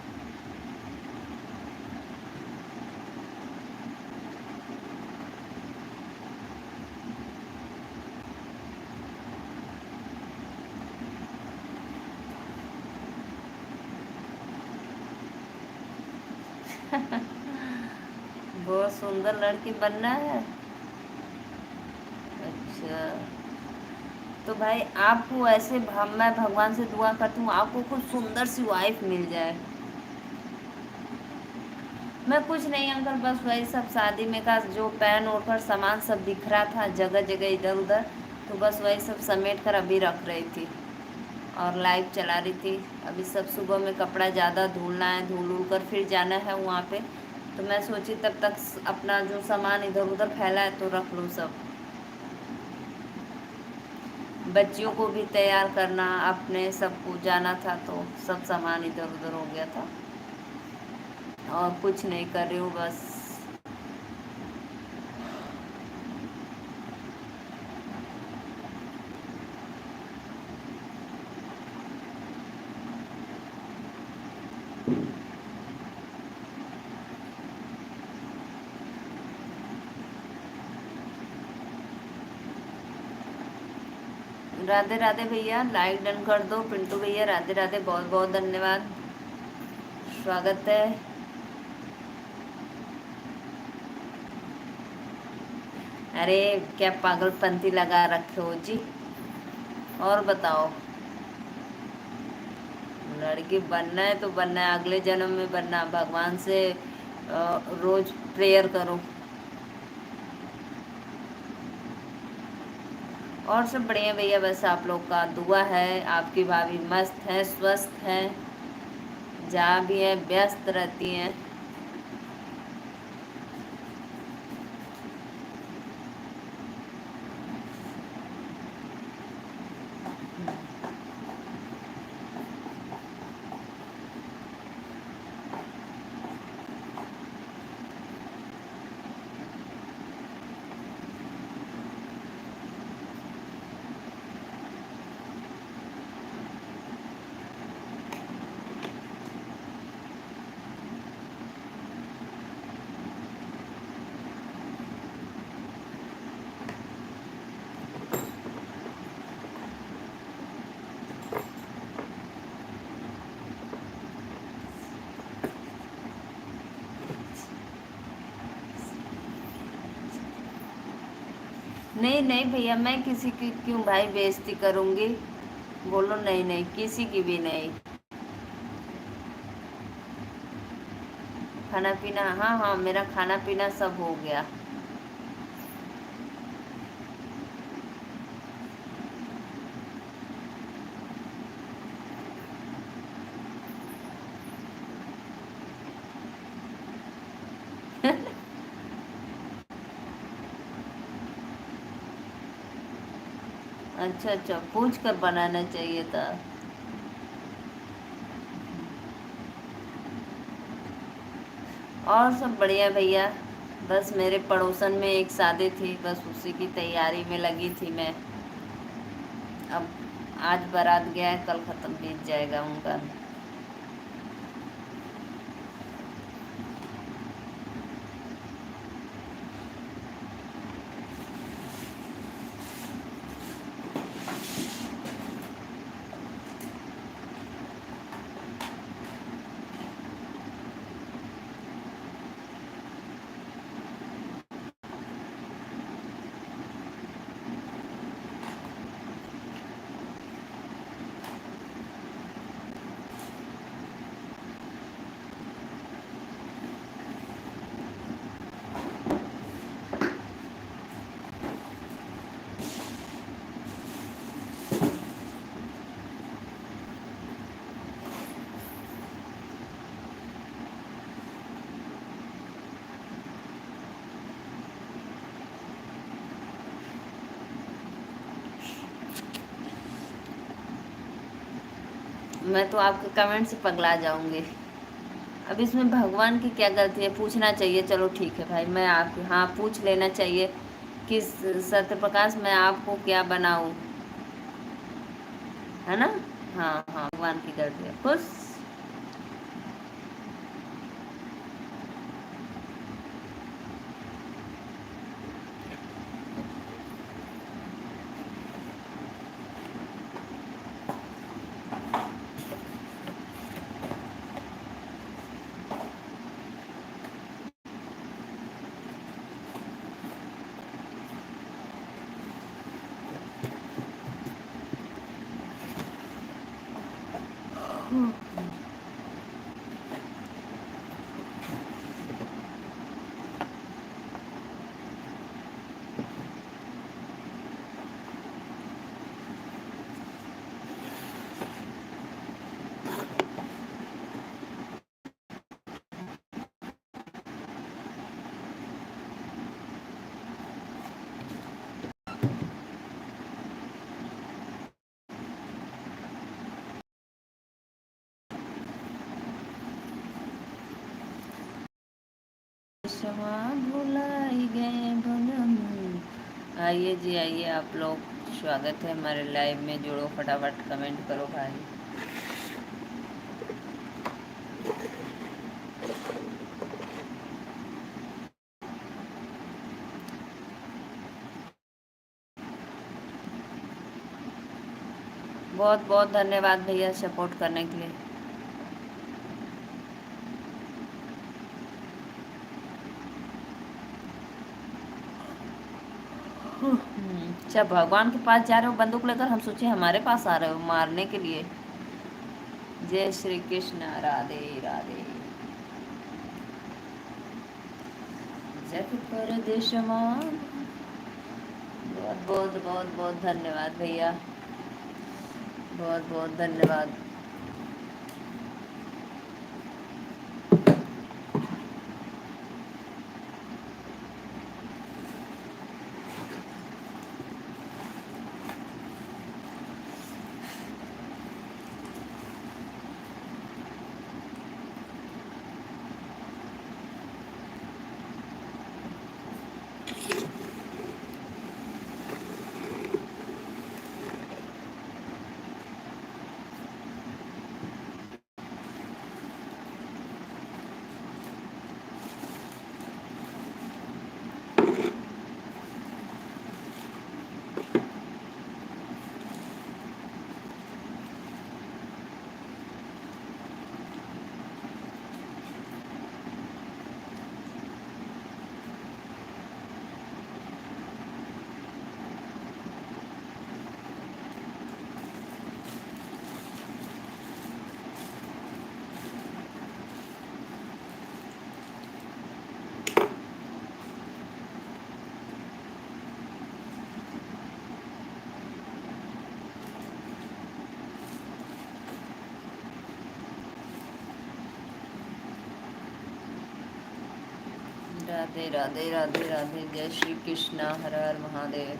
बहुत सुंदर लड़की बनना है। अच्छा, तो भाई आपको ऐसे मैं भगवान से दुआ करती हूँ आपको कुछ सुंदर सी वाइफ मिल जाए। मैं कुछ नहीं अंकल, बस वही सब शादी में का जो पैन ओढ़कर सामान सब बिखरा था जगह जगह इधर उधर, तो बस वही सब समेट कर अभी रख रही थी और लाइव चला रही थी। अभी सब सुबह में कपड़ा ज़्यादा धुलना है, धुल उल कर फिर जाना है वहाँ पे, तो मैं सोची तब तक अपना जो सामान इधर उधर फैला है तो रख लूँ सब। बच्चियों को भी तैयार करना, अपने सबको जाना था तो सब सामान इधर उधर हो गया था। और कुछ नहीं कर रही हूँ बस। राधे राधे भैया, लाइक डन कर दो। पिंटू भैया राधे राधे, बहुत बहुत धन्यवाद, स्वागत है। अरे क्या पागलपंती लगा रखे हो जी। और बताओ, लड़की बनना है तो बनना है, अगले जन्म में बनना, भगवान से रोज प्रेयर करो। और सब बढ़िया भैया, बस आप लोग का दुआ है। आपकी भाभी मस्त है, स्वस्थ है, जहाँ भी है व्यस्त रहती हैं। नहीं नहीं भैया, मैं किसी की क्यों भाई बेइज्जती करूँगी। बोलो नहीं नहीं, किसी की भी नहीं। खाना पीना, हाँ हाँ, मेरा खाना पीना सब हो गया। अच्छा अच्छा, पूछ कर बनाना चाहिए था। और सब बढ़िया भैया, बस मेरे पड़ोसन में एक शादी थी, बस उसी की तैयारी में लगी थी मैं। अब आज बारात गया है, कल ख़त्म बीत जाएगा उनका। मैं तो आपके कमेंट से पगला जाऊंगी। अब इसमें भगवान की क्या गलती है, पूछना चाहिए। चलो ठीक है भाई, मैं आप, हाँ पूछ लेना चाहिए कि सत्य प्रकाश मैं आपको क्या बनाऊं, है ना। हाँ हाँ, भगवान की गलती है, खुश। क्षमा भुलाई गए भगम। आइए जी, आइए आप लोग, स्वागत है हमारे लाइव में। जुड़ो, फटाफट कमेंट करो भाई। बहुत बहुत धन्यवाद भैया सपोर्ट करने के लिए। अच्छा, भगवान के पास जा रहे हो बंदूक लेकर, हम सोचे हमारे पास आ रहे हो मारने के लिए। जय श्री कृष्ण, राधे राधे। जग परदेश मां। बहुत बहुत बहुत बहुत धन्यवाद भैया, बहुत बहुत धन्यवाद। राधे राधे राधे राधे। जय श्री कृष्ण, हर हर महादेव।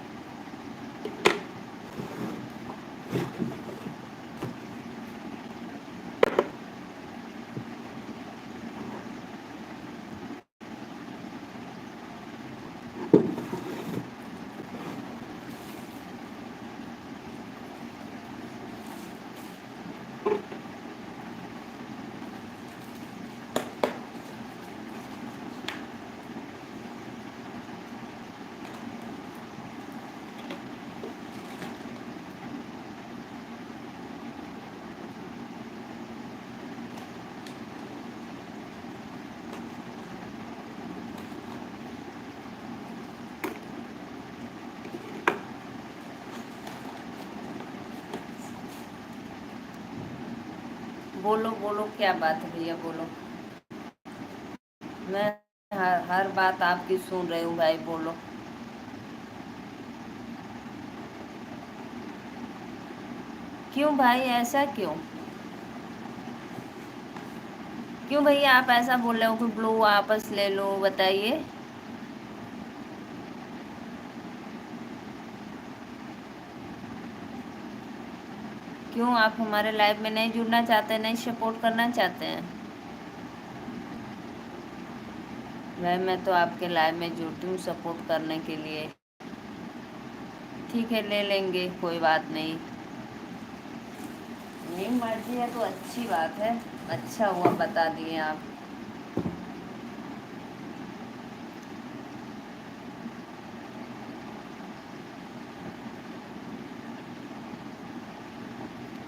बोलो बोलो, क्या बात है भैया, बोलो। मैं हर बात आपकी सुन रही हूँ भाई, बोलो। क्यों भाई, ऐसा क्यों? क्यों भैया आप ऐसा बोल रहे हो कि ब्लू वापस ले लो, बताइए। क्यों आप हमारे लाइव में नहीं जुड़ना चाहते, नहीं सपोर्ट करना चाहते हैं? भाई मैं तो आपके लाइव में जुड़ती हूँ सपोर्ट करने के लिए। ठीक है, ले लेंगे, कोई बात नहीं। नहीं मर्जी है तो अच्छी बात है, अच्छा हुआ बता दिए आप।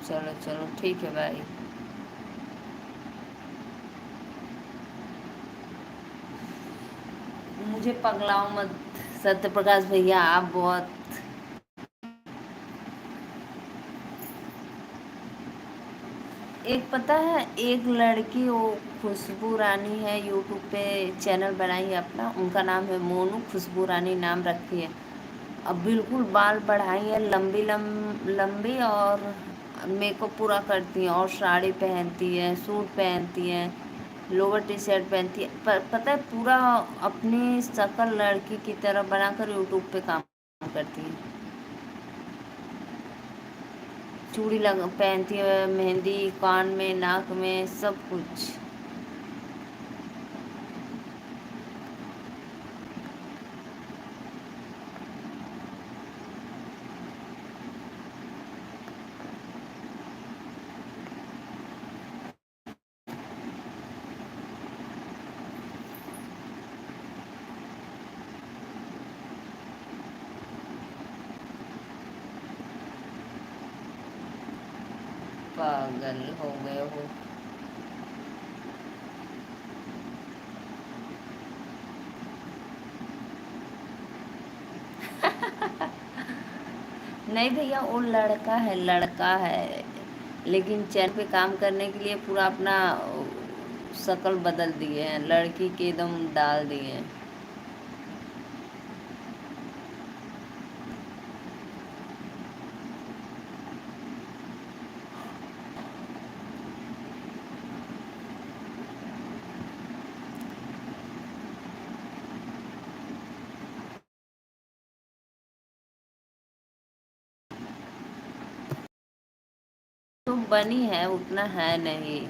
चलो चलो ठीक है भाई। मुझे पगलाओ मत सत्य प्रकाश भैया, आप बहुत। एक पता है, एक लड़की वो खुशबू रानी है, यूट्यूब पे चैनल बनाई है अपना, उनका नाम है मोनू, खुशबू रानी नाम रखी है। अब बिल्कुल बाल बढ़ाई है, लंबी लंबी, और मेकअप पूरा करती हैं, और साड़ी पहनती है, सूट पहनती है, लोअर टी शर्ट पहनती है, पता है पूरा अपनी शक्ल लड़की की तरह बनाकर यूट्यूब पे काम करती है। चूड़ी लग पहनती है, मेहंदी कान में, नाक में, सब कुछ। पागल हो गए हो। नहीं भैया, वो लड़का है, लड़का है, लेकिन चैनल पे काम करने के लिए पूरा अपना शक्ल बदल दिए हैं, लड़की के एकदम डाल दिए हैं। तो बनी है, उतना है नहीं।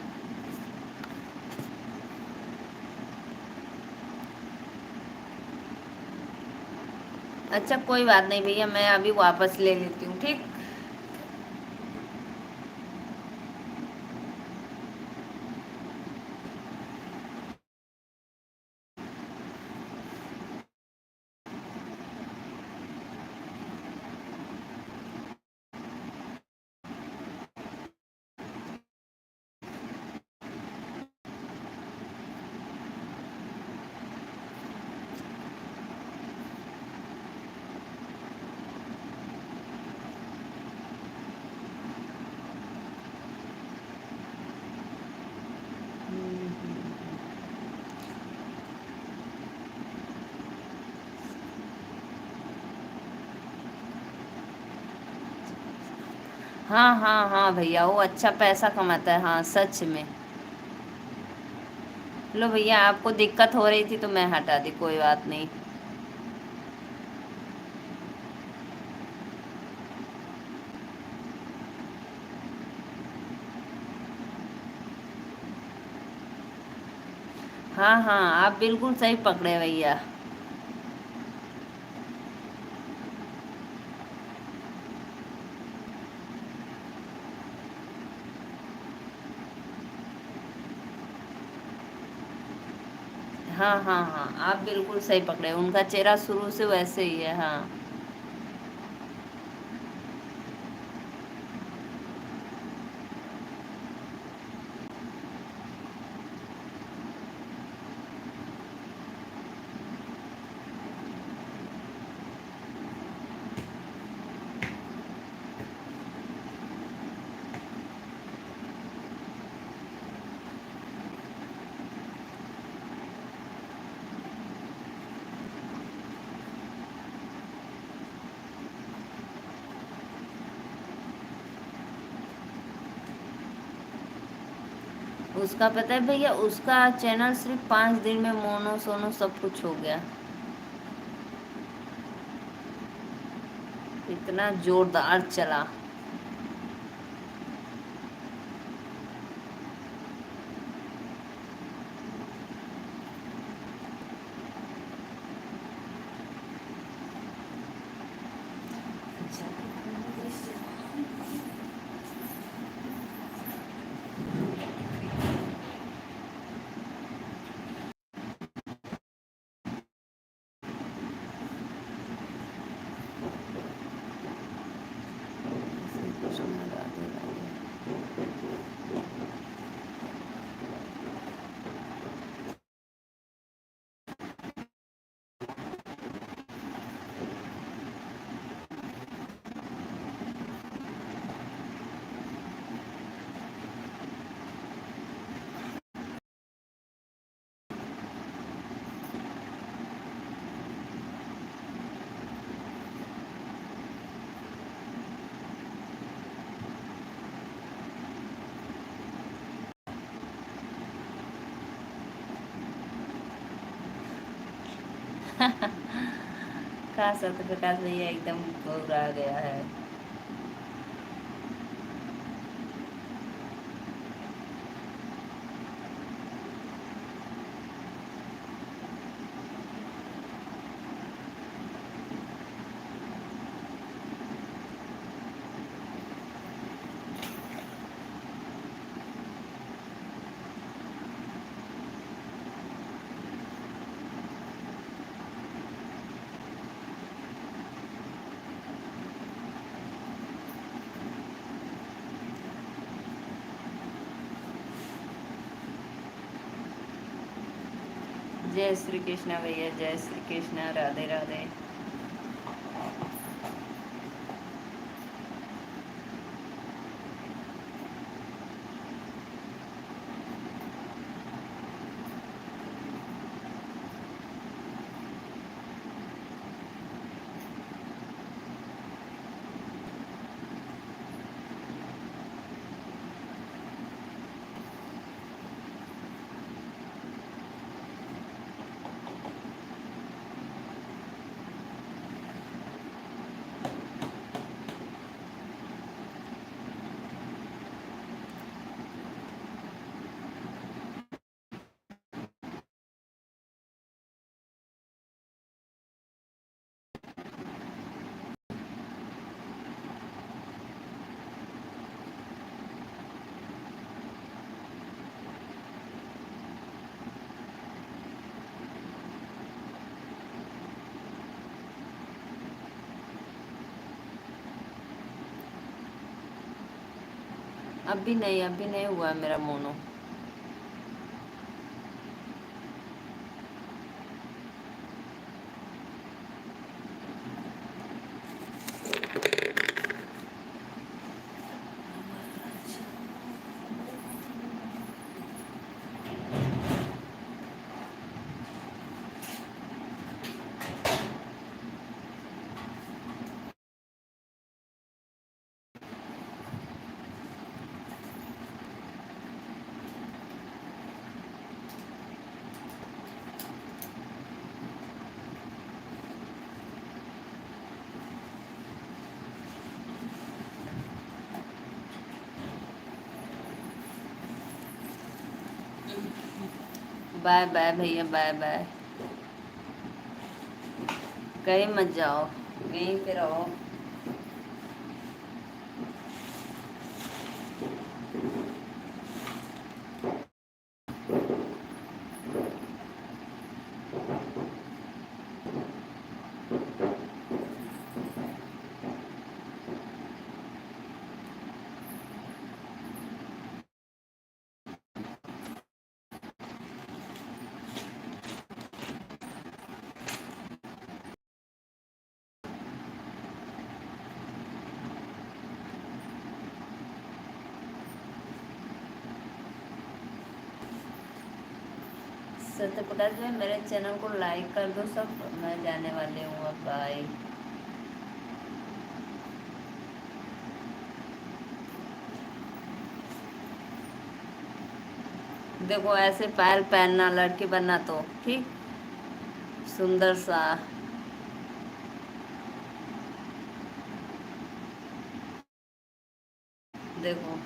अच्छा कोई बात नहीं भैया, मैं अभी वापस ले लेती हूँ, ठीक। हाँ हाँ हाँ भैया, वो अच्छा पैसा कमाता है, हाँ सच में। लो भैया, आपको दिक्कत हो रही थी तो मैं हटा दी, कोई बात नहीं। हाँ हाँ, आप बिल्कुल सही पकड़े भैया। हाँ हाँ हाँ, आप बिल्कुल सही पकड़े, उनका चेहरा शुरू से वैसे ही है, हाँ। उसका पता है भैया, उसका चैनल सिर्फ 5 दिन में मोनो सोनो सब कुछ हो गया। इतना जोरदार चला। कहा सत्य प्रकाश भैया एकदम घबरा गया है। जय श्री कृष्ण भैया, जय श्री कृष्ण, राधे राधे। अभी नहीं हुआ मेरा मोनो। बाय बाय भैया, बाय बाय। कहीं मत जाओ, यहीं पे रहो। सत्य प्रकाश भाई, मेरे चैनल को लाइक कर दो सब, मैं जाने वाली हूँ अब, बाय। देखो ऐसे पैर पहनना, लड़की बनना तो ठीक, सुंदर सा। देखो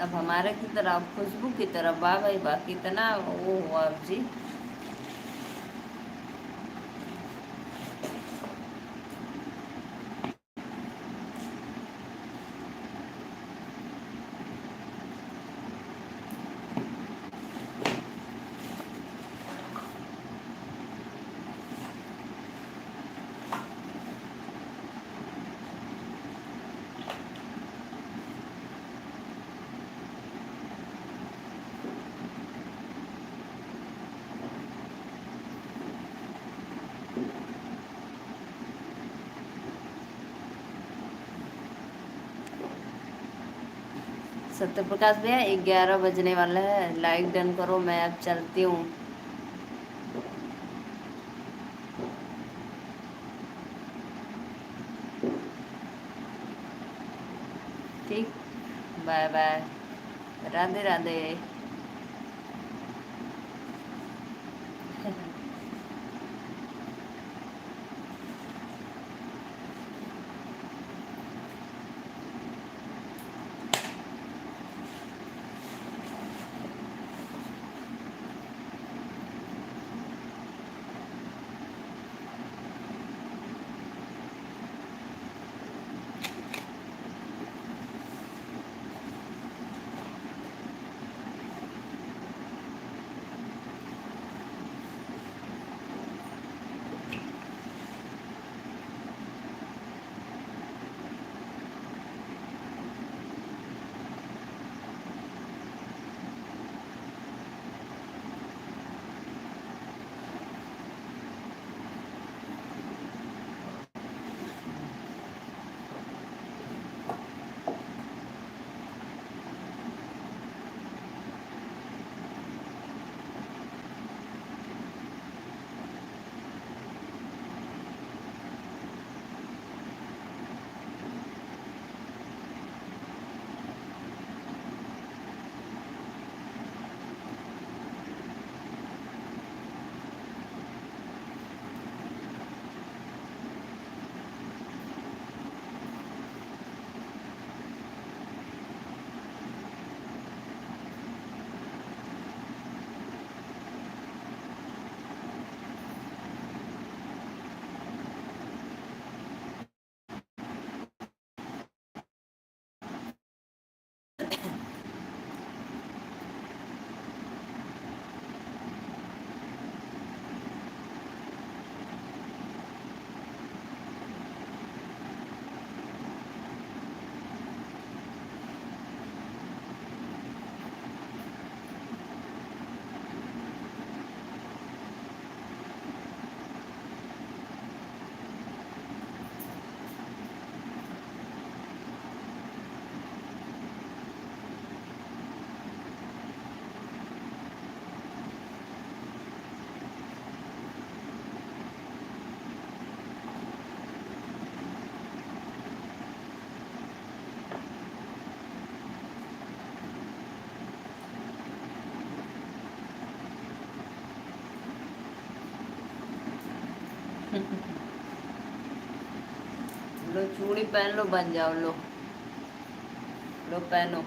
अब हमारे की तरफ, खुशबू की तरफ, वाह भाई वाह, कितना वो हुआ अब जी। सत्य प्रकाश भैया 11 बजने वाला है, लाइक डन करो, मैं अब चलती हूँ। ठीक, बाय बाय, राधे राधे। लो चूड़ी पहन लो, बन जाओ, लो लो पहनो।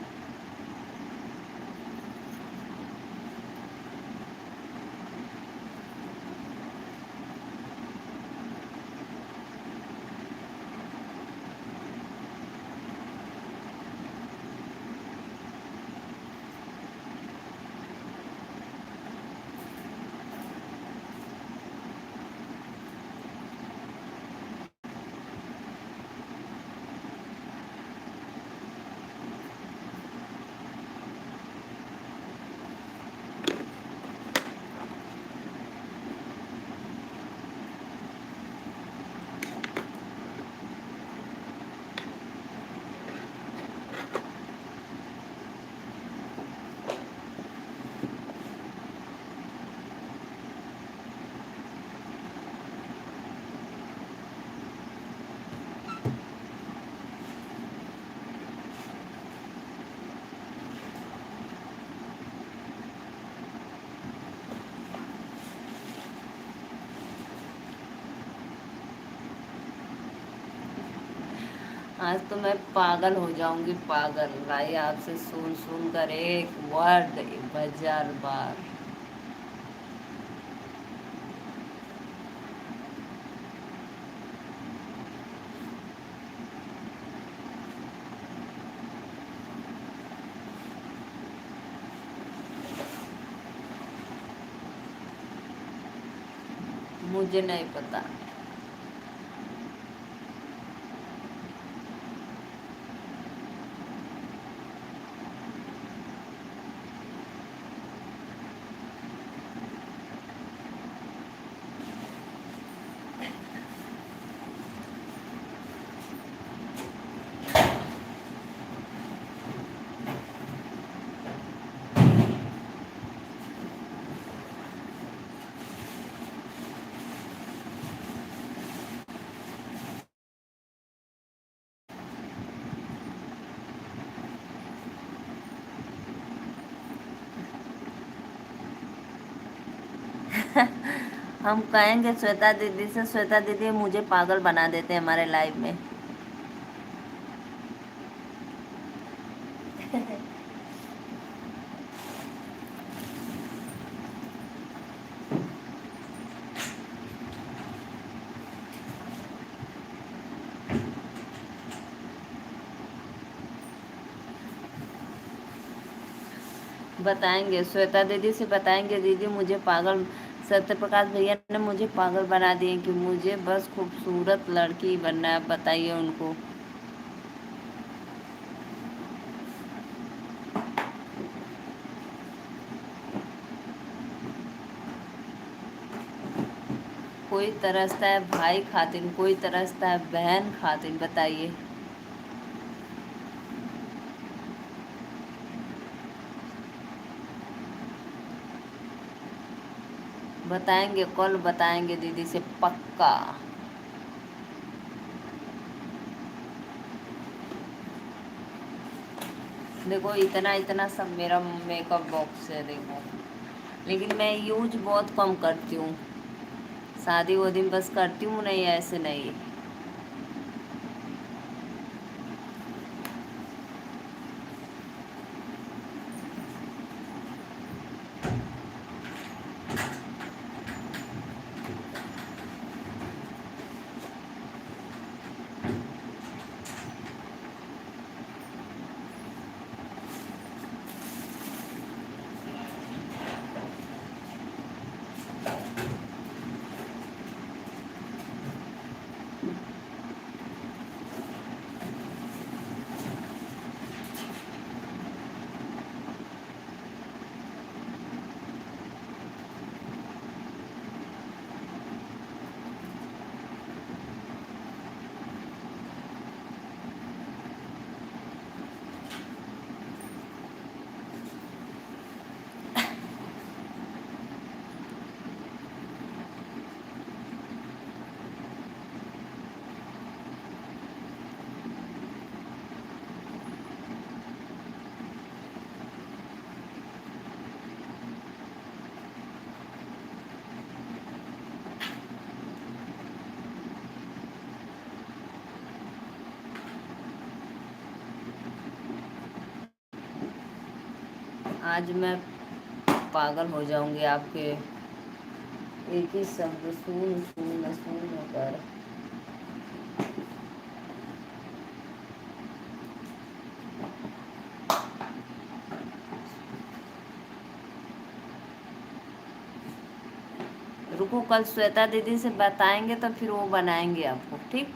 आज तो मैं पागल हो जाऊंगी, पागल भाई, आपसे सुन सुन कर एक वर्ड 1000 बार। मुझे नहीं पता। हम कहेंगे श्वेता दीदी से, श्वेता दीदी मुझे पागल बना देते हैं हमारे लाइव में। बताएंगे श्वेता दीदी से, बताएंगे दीदी मुझे पागल, सत्य प्रकाश भैया ने मुझे पागल बना दिए कि मुझे बस खूबसूरत लड़की बनना है। बताइए उनको। कोई तरसता है भाई खातिन, कोई तरसता है बहन खातिन। बताइए। बताएंगे, कल बताएंगे दीदी से पक्का। देखो इतना इतना सब मेरा मेकअप बॉक्स है देखो, लेकिन मैं यूज बहुत कम करती हूँ। शादी वो दिन बस करती हूँ, नहीं ऐसे नहीं। आज मैं पागल हो जाऊंगी आपके एक ही शब्द सुन सुन सुन कर। रुको, कल श्वेता दीदी से बताएंगे तो फिर वो बनाएंगे आपको, ठीक।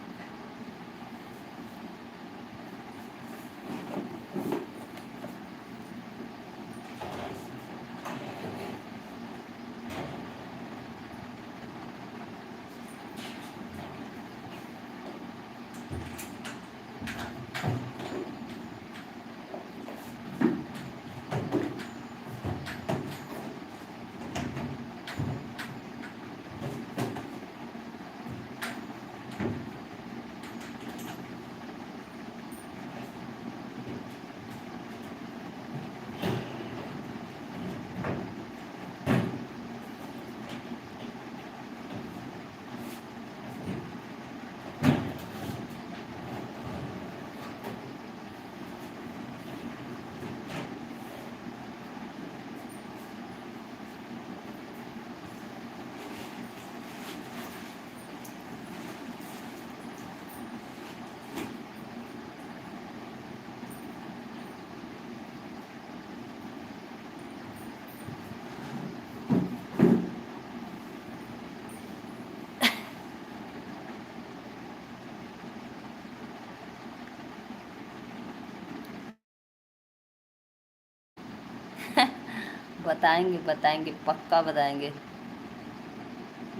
बताएंगे बताएंगे पक्का बताएंगे।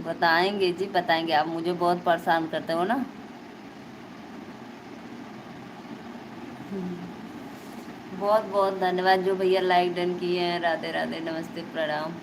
बताएंगे जी बताएंगे, आप मुझे बहुत परेशान करते हो ना। बहुत बहुत धन्यवाद जो भैया लाइक डन किए हैं। राधे राधे, नमस्ते, प्रणाम।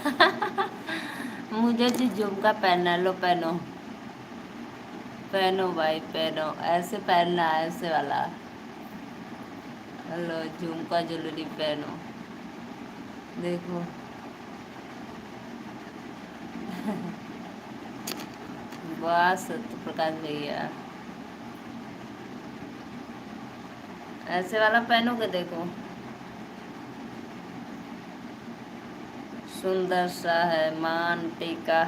मुझे जी झुमका पहनना है, लो पहनो। पहनो भाई पहनो, ऐसे पहनना है, ऐसे वाला। लो झुमका ज्वेलरी पहनो, देखो। वाह सत्य प्रकाश भैया, ऐसे वाला पहनोगे, देखो सुंदर सा है मान टीका।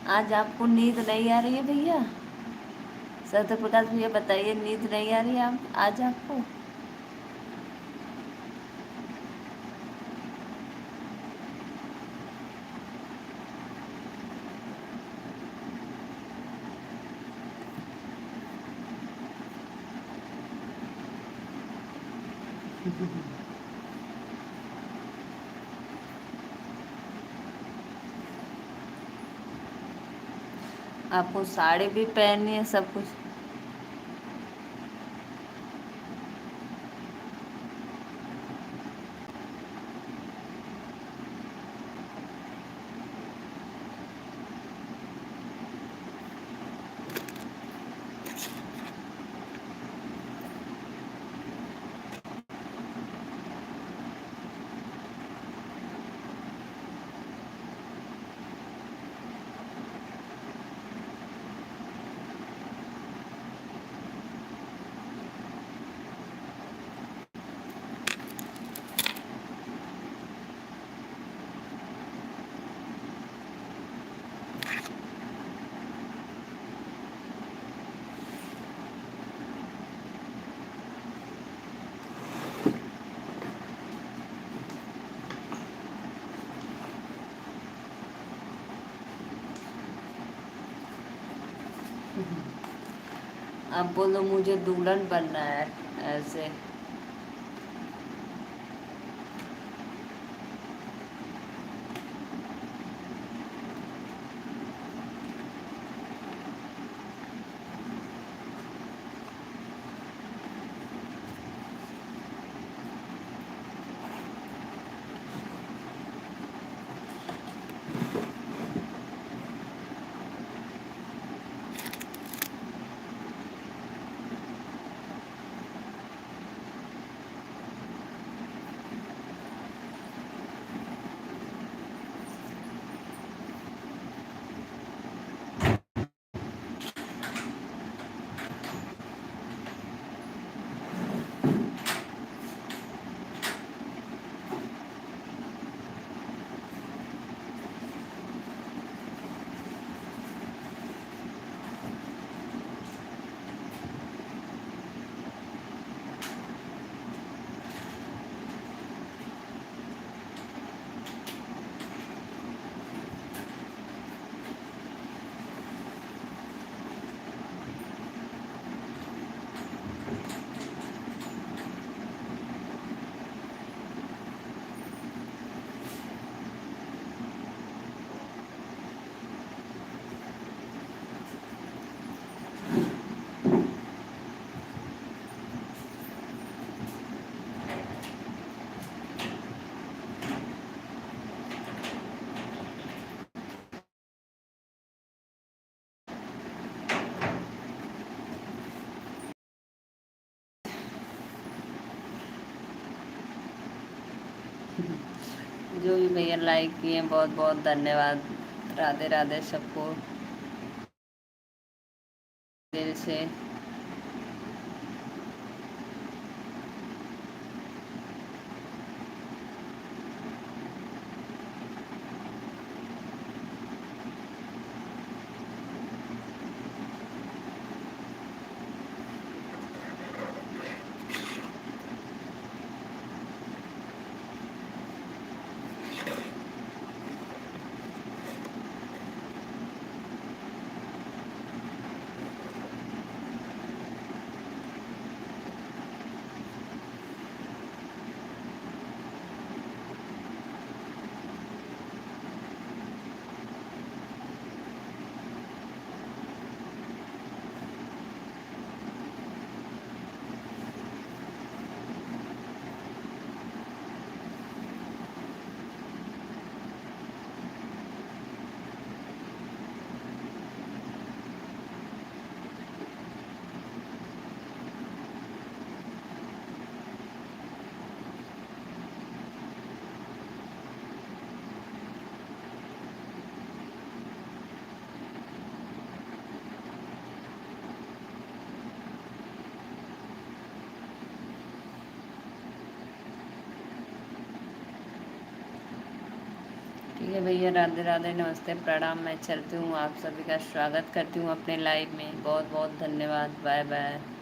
आज आपको नींद नहीं आ रही है भैया? सत्य प्रकाश भैया बताइए, नींद नहीं आ रही है आप आज आपको? आपको साड़ी भी पहननी है, सब कुछ। आप बोलो मुझे दुल्हन बनना है, ऐसे। जो भी भैया लाइक किए बहुत बहुत धन्यवाद। राधे राधे सबको दिल से। ठीक है भैया, राधे राधे, नमस्ते, प्रणाम। मैं चलती हूँ, आप सभी का स्वागत करती हूँ अपने लाइव में। बहुत बहुत धन्यवाद, बाय बाय।